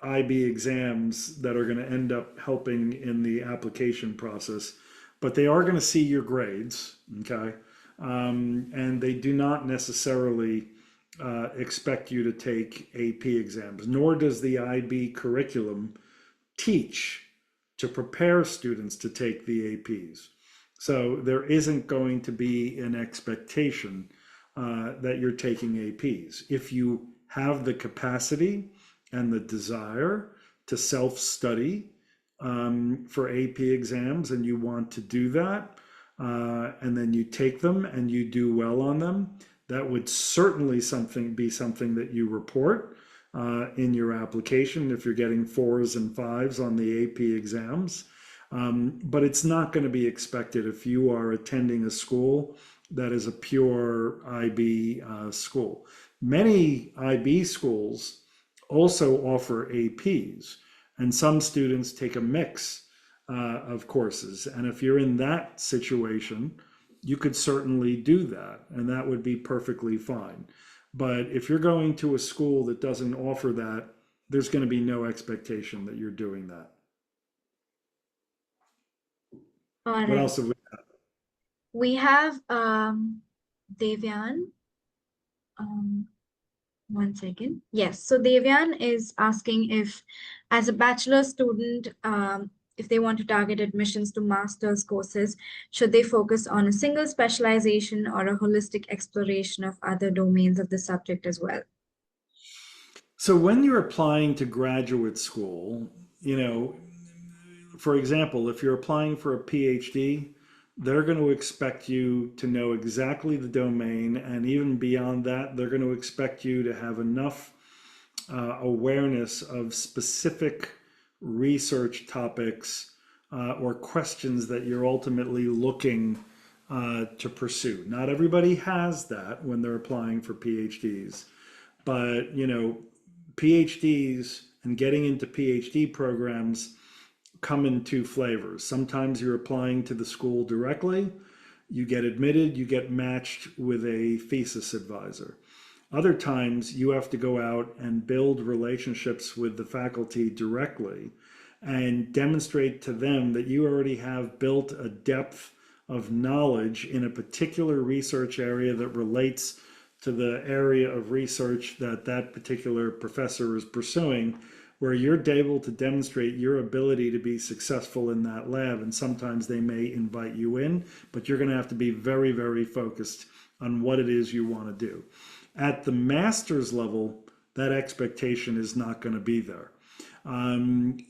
IB exams that are going to end up helping in the application process, but they are going to see your grades, okay? And they do not necessarily expect you to take AP exams, nor does the IB curriculum teach to prepare students to take the APs. So there isn't going to be an expectation that you're taking APs. If you have the capacity and the desire to self-study for AP exams and you want to do that, and then you take them and you do well on them, that would certainly be something that you report in your application if you're getting fours and fives on the AP exams. But it's not going to be expected if you are attending a school that is a pure IB school. Many IB schools also offer APs, and some students take a mix of courses. And if you're in that situation, you could certainly do that, and that would be perfectly fine. But if you're going to a school that doesn't offer that, there's going to be no expectation that you're doing that. All What right. else have we? We have Devyan. One second. Yes. So Devyan is asking if, as a bachelor student, if they want to target admissions to master's courses, should they focus on a single specialization or a holistic exploration of other domains of the subject as well? So when you're applying to graduate school, for example, if you're applying for a PhD, they're going to expect you to know exactly the domain. And even beyond that, they're going to expect you to have enough awareness of specific research topics or questions that you're ultimately looking to pursue. Not everybody has that when they're applying for PhDs, but PhDs and getting into PhD programs come in two flavors. Sometimes you're applying to the school directly, you get admitted, you get matched with a thesis advisor. Other times you have to go out and build relationships with the faculty directly and demonstrate to them that you already have built a depth of knowledge in a particular research area that relates to the area of research that that particular professor is pursuing, where you're able to demonstrate your ability to be successful in that lab. And sometimes they may invite you in, but you're going to have to be very, very focused on what it is you want to do. At the master's level, that expectation is not going to be there.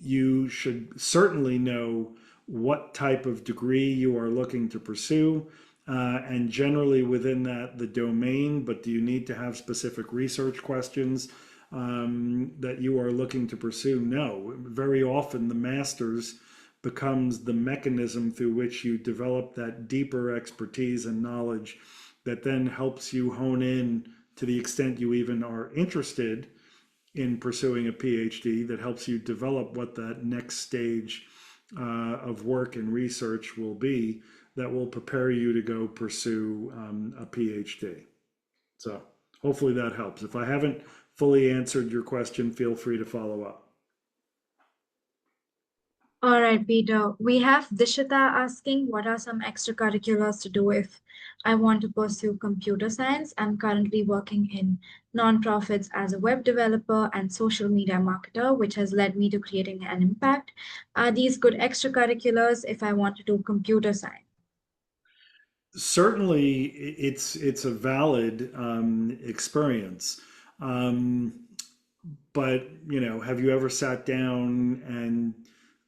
You should certainly know what type of degree you are looking to pursue, and generally within that, the domain, but do you need to have specific research questions that you are looking to pursue? No. Very often the master's becomes the mechanism through which you develop that deeper expertise and knowledge that then helps you hone in to the extent you even are interested in pursuing a PhD, that helps you develop what that next stage of work and research will be that will prepare you to go pursue a PhD. So hopefully that helps. If I haven't fully answered your question, feel free to follow up. All right, Peter. We have Dishita asking, what are some extracurriculars to do if I want to pursue computer science? I'm currently working in nonprofits as a web developer and social media marketer, which has led me to creating an impact. Are these good extracurriculars if I want to do computer science? Certainly, it's a valid experience. But have you ever sat down and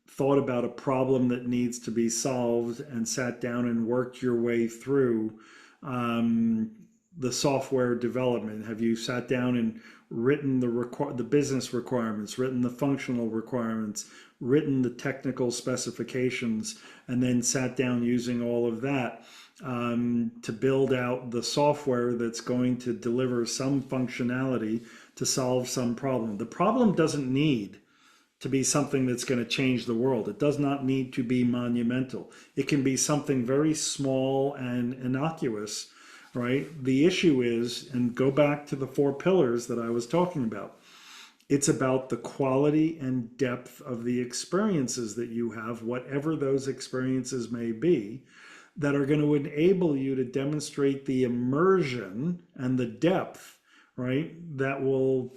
thought about a problem that needs to be solved and sat down and worked your way through the software development? Have you sat down and written the business requirements, written the functional requirements, written the technical specifications, and then sat down using all of that to build out the software that's going to deliver some functionality to solve some problem? The problem doesn't need to be something that's going to change the world. It does not need to be monumental. It can be something very small and innocuous, right? The issue is, and go back to the 4 pillars that I was talking about, it's about the quality and depth of the experiences that you have, whatever those experiences may be, that are going to enable you to demonstrate the immersion and the depth, right, that will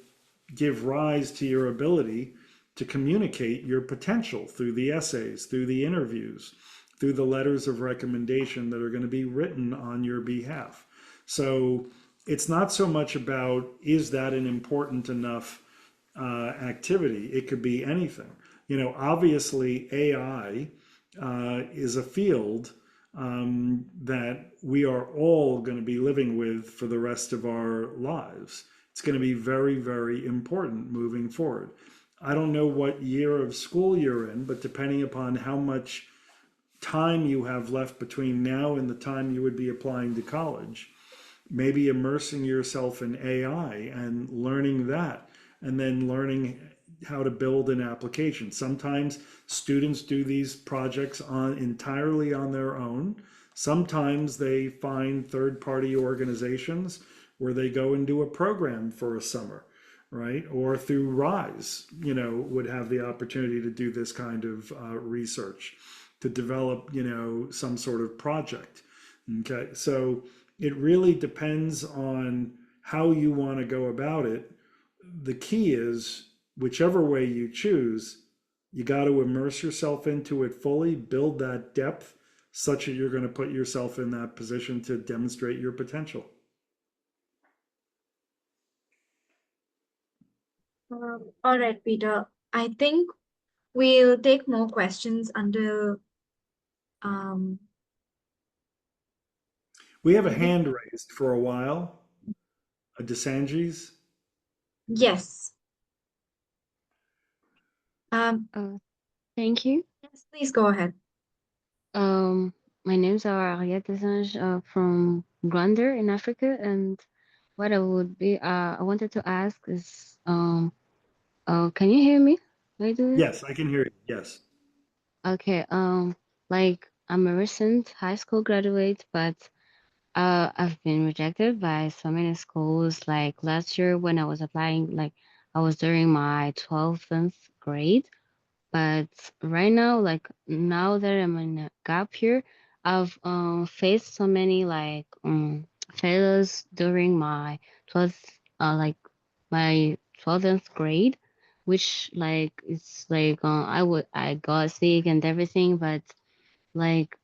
give rise to your ability to communicate your potential through the essays, through the interviews, through the letters of recommendation that are going to be written on your behalf. So it's not so much about, is that an important enough activity? It could be anything. Obviously AI is a field that we are all going to be living with for the rest of our lives. It's going to be very, very important moving forward. I don't know what year of school you're in, but depending upon how much time you have left between now and the time you would be applying to college, maybe immersing yourself in AI and learning that, and then learning how to build an application. Sometimes students do these projects on entirely on their own. Sometimes they find third-party organizations where they go and do a program for a summer, right? Or through Rise, would have the opportunity to do this kind of research to develop, some sort of project. Okay, so it really depends on how you want to go about it. The key is whichever way you choose, you got to immerse yourself into it fully, build that depth such that you're going to put yourself in that position to demonstrate your potential. All right, Peter. I think we'll take more questions until um, We have a I think hand raised for a while, a DeSanges. yes. Um, Uh, Thank you. yes, please go ahead. Um, my name's Ariette Desange, from Rwanda in Africa, and what I wanted to ask is, can you hear me? Can I do this? Yes, I can hear you. Yes. Okay. Like I'm a recent high school graduate, but I've been rejected by so many schools. Like last year when I was applying, like I was during my 12th grade. But right now, like now that I'm in a gap here, I've faced so many like failures during my 12th like my 12th grade, which like it's like I got sick and everything, but like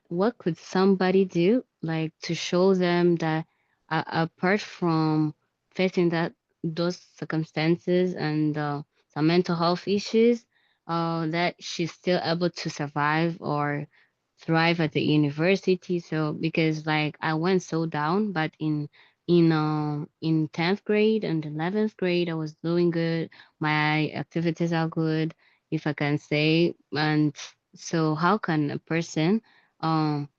what could somebody do like to show them that apart from facing those circumstances and some mental health issues, that she's still able to survive or thrive at the university. So because like I went so down, but in 10th grade and 11th grade I was doing good. My activities are good, if I can say. And so how can a person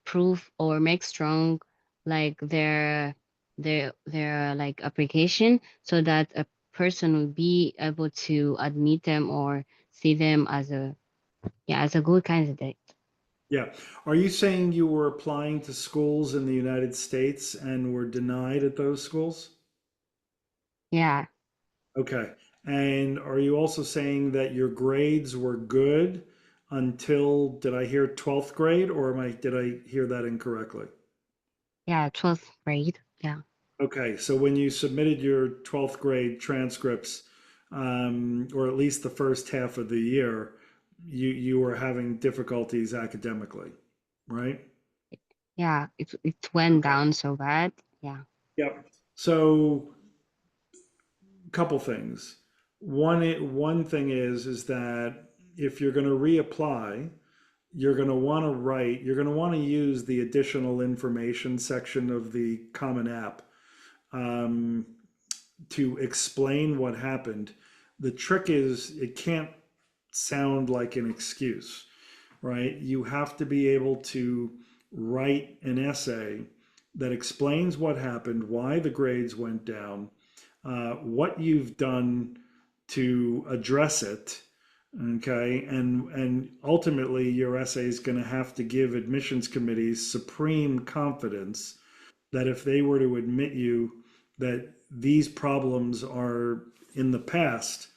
prove or make strong like their like application so that a person will be able to admit them or see them as a, yeah, as a good candidate? Yeah. Are you saying you were applying to schools in the United States and were denied at those schools? Yeah, Okay. And are you also saying that your grades were good until, did I hear 12th grade, or did I hear that incorrectly? yeah, 12th grade. Yeah. Okay, so when you submitted your 12th grade transcripts, or at least the first half of the year, you were having difficulties academically, right? Yeah, it went Okay. down so bad. Yeah. Yep. So, couple things. One thing is that if you're going to reapply, you're going to want to use the additional information section of the Common App, um, to explain what happened. The trick is it can't sound like an excuse, right? You have to be able to write an essay that explains what happened, why the grades went down, what you've done to address it. Okay, and ultimately your essay is going to have to give admissions committees supreme confidence that if they were to admit you that these problems are in the past,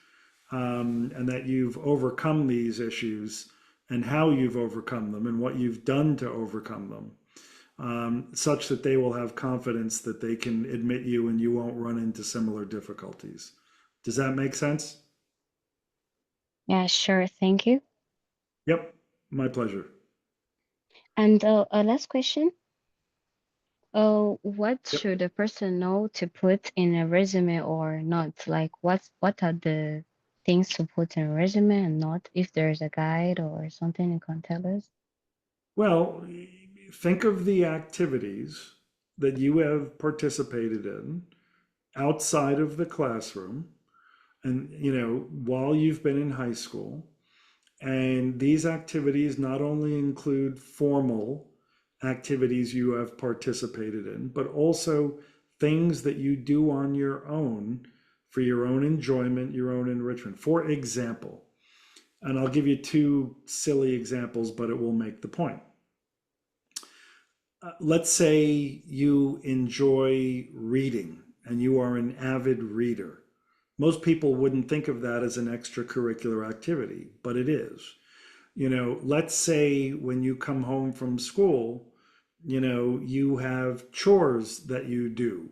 and that you've overcome these issues and how you've overcome them and what you've done to overcome them, such that they will have confidence that they can admit you and you won't run into similar difficulties. Does that make sense? Yeah, sure. Thank you. Yep, my pleasure. And a last question. What Yep. should a person know to put in a resume or not? Like, what are the things to put in a resume and not? If there's a guide or something you can tell us. Well, think of the activities that you have participated in outside of the classroom and, while you've been in high school. And these activities not only include formal activities you have participated in, but also things that you do on your own for your own enjoyment, your own enrichment. For example, and I'll give you two silly examples, but it will make the point. Let's say you enjoy reading and you are an avid reader. Most people wouldn't think of that as an extracurricular activity, but it is. Let's say when you come home from school, you have chores that you do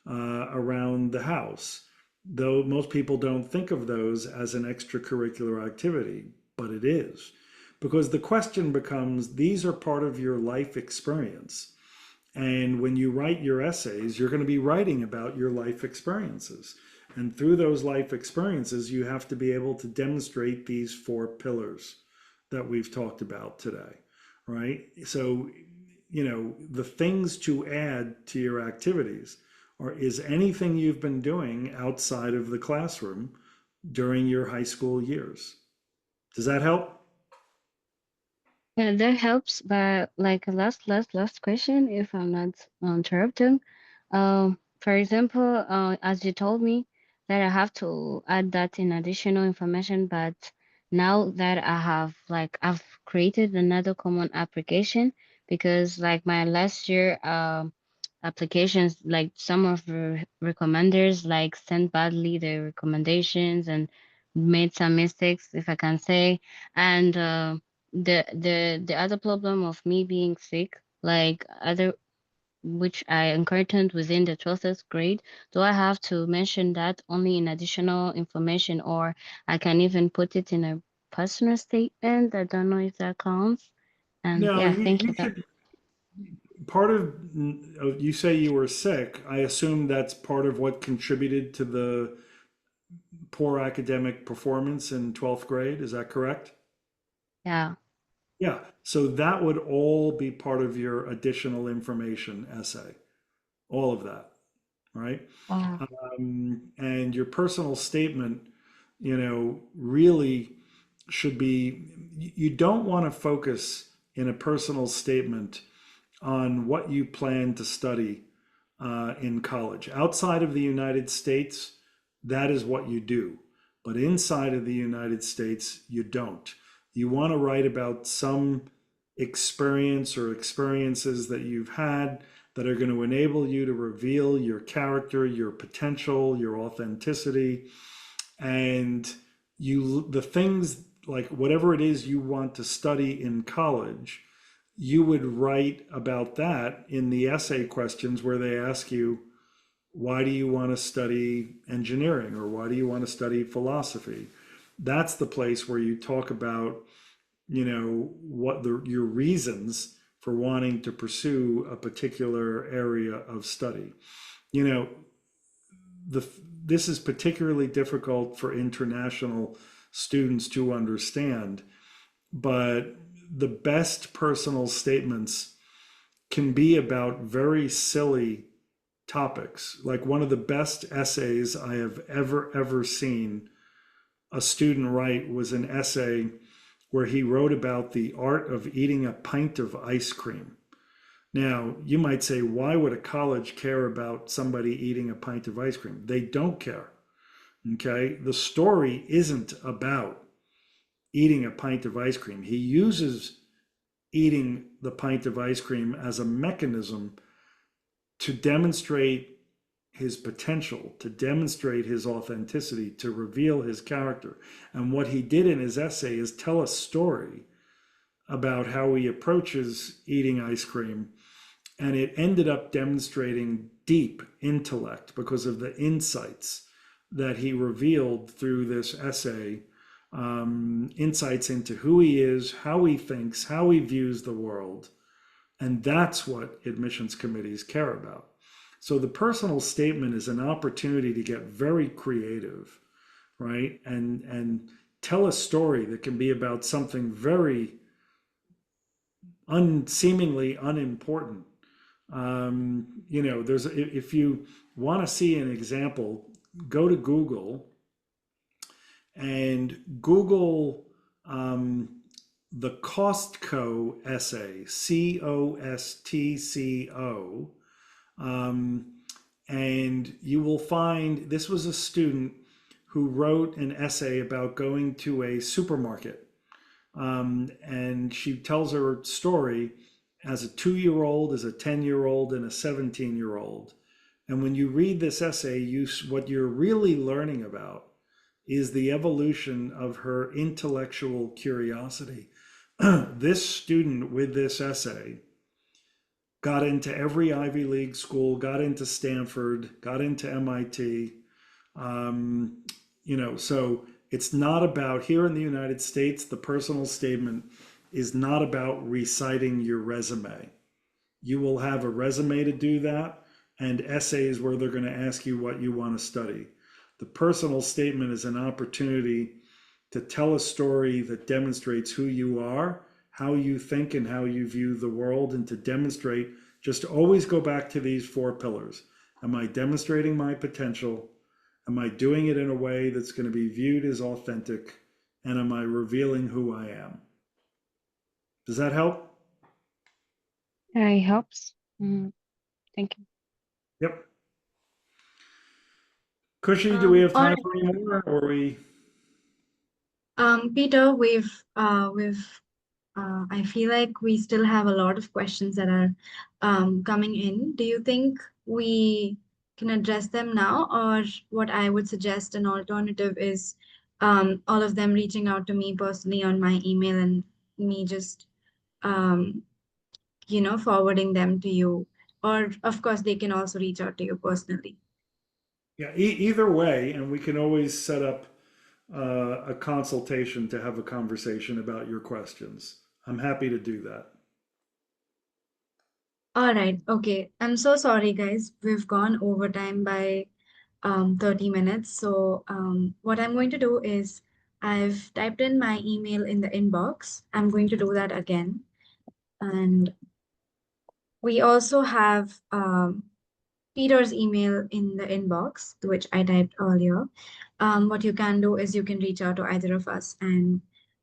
around the house. Though most people don't think of those as an extracurricular activity, but it is. Because the question becomes, these are part of your life experience. And when you write your essays, you're going to be writing about your life experiences. And through those life experiences, you have to be able to demonstrate these four pillars that we've talked about today, right? So, the things to add to your activities is anything you've been doing outside of the classroom during your high school years. Does that help? Yeah, that helps. But like a last question, if I'm not interrupting. For example, as you told me that I have to add that in additional information, but now that I've created another common application because like my last year applications, like some of the recommenders like sent badly their recommendations and made some mistakes, if I can say. And the other problem of me being sick, like other which I encountered within the 12th grade, do I have to mention that only in additional information, or I can even put it in a personal statement? I don't know if that counts. And No, yeah, you, thank you. you should. Part of, you say you were sick. I assume that's part of what contributed to the poor academic performance in 12th grade. Is that correct? Yeah. Yeah. So that would all be part of your additional information essay, all of that, right? Wow. And your personal statement, really should be, you don't want to focus in a personal statement on what you plan to study in college. Outside of the United States, that is what you do. But inside of the United States, you don't. You want to write about some experience or experiences that you've had that are going to enable you to reveal your character, your potential, your authenticity, and the things like whatever it is you want to study in college, you would write about that in the essay questions where they ask you, why do you want to study engineering or why do you want to study philosophy? That's the place where you talk about, what your reasons for wanting to pursue a particular area of study. You know, the this is particularly difficult for international students to understand, but the best personal statements can be about very silly topics. Like one of the best essays I have ever seen a student write was an essay where he wrote about the art of eating a pint of ice cream. Now, you might say, why would a college care about somebody eating a pint of ice cream? They don't care. Okay. The story isn't about eating a pint of ice cream. He uses eating the pint of ice cream as a mechanism to demonstrate his potential, to demonstrate his authenticity, to reveal his character. And what he did in his essay is tell a story about how he approaches eating ice cream. And it ended up demonstrating deep intellect because of the insights that he revealed through this essay, insights into who he is, how he thinks, how he views the world. And that's what admissions committees care about. So the personal statement is an opportunity to get very creative, right? And tell a story that can be about something very seemingly unimportant. You know, if you want to see an example, go to Google and Google the Costco essay, Costco, and you will find this was a student who wrote an essay about going to a supermarket. And she tells her story as a 2-year-old, as a 10-year-old, and a 17-year-old. And when you read this essay, what you're really learning about is the evolution of her intellectual curiosity. This student with this essay got into every Ivy League school, got into Stanford, got into MIT. You know, so it's not about, here in the United States, the personal statement is not about reciting your resume. You will have a resume to do that, and essays where they're going to ask you what you want to study. The personal statement is an opportunity to tell a story that demonstrates who you are, how you think, and how you view the world, and to demonstrate, just always go back to these 4 pillars. Am I demonstrating my potential? Am I doing it in a way that's going to be viewed as authentic? And am I revealing who I am? Does that help? It helps. Thank you. Yep. Cushy, do we have All time right. for any more, or we? Peter, I feel like we still have a lot of questions that are coming in. Do you think we can address them now, or what I would suggest an alternative is all of them reaching out to me personally on my email and me just um, forwarding them to you, or of course they can also reach out to you personally. Yeah, either way, and we can always set up a consultation to have a conversation about your questions. I'm happy to do that. All right, okay. I'm so sorry, guys. We've gone overtime by 30 minutes. So what I'm going to do is I've typed in my email in the inbox. I'm going to do that again. And we also have Peter's email in the inbox, which I typed earlier. What you can do is you can reach out to either of us, and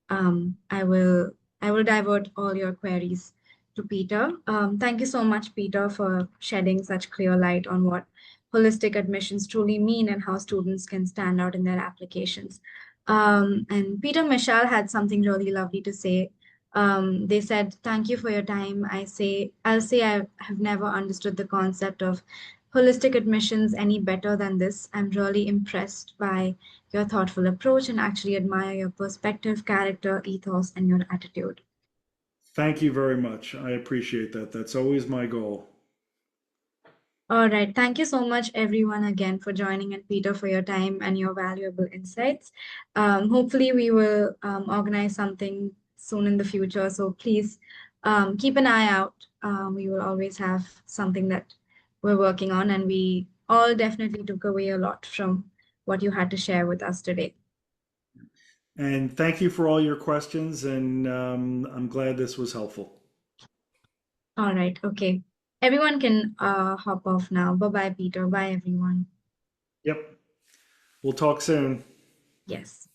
I will divert all your queries to Peter. Thank you so much, Peter, for shedding such clear light on what holistic admissions truly mean and how students can stand out in their applications. And Peter Michelle had something really lovely to say. They said, "Thank you for your time." I'll say I have never understood the concept of holistic admissions any better than this. I'm really impressed by your thoughtful approach and actually admire your perspective, character, ethos, and your attitude. Thank you very much. I appreciate that. That's always my goal. All right. Thank you so much, everyone, again for joining, and Peter for your time and your valuable insights. Hopefully, we will organize something soon in the future. So please keep an eye out. We will always have something that we're working on, and we all definitely took away a lot from what you had to share with us today. And thank you for all your questions, and I'm glad this was helpful. All right. Okay. Everyone can hop off now. Bye bye, Peter. Bye, everyone. Yep. We'll talk soon. Yes.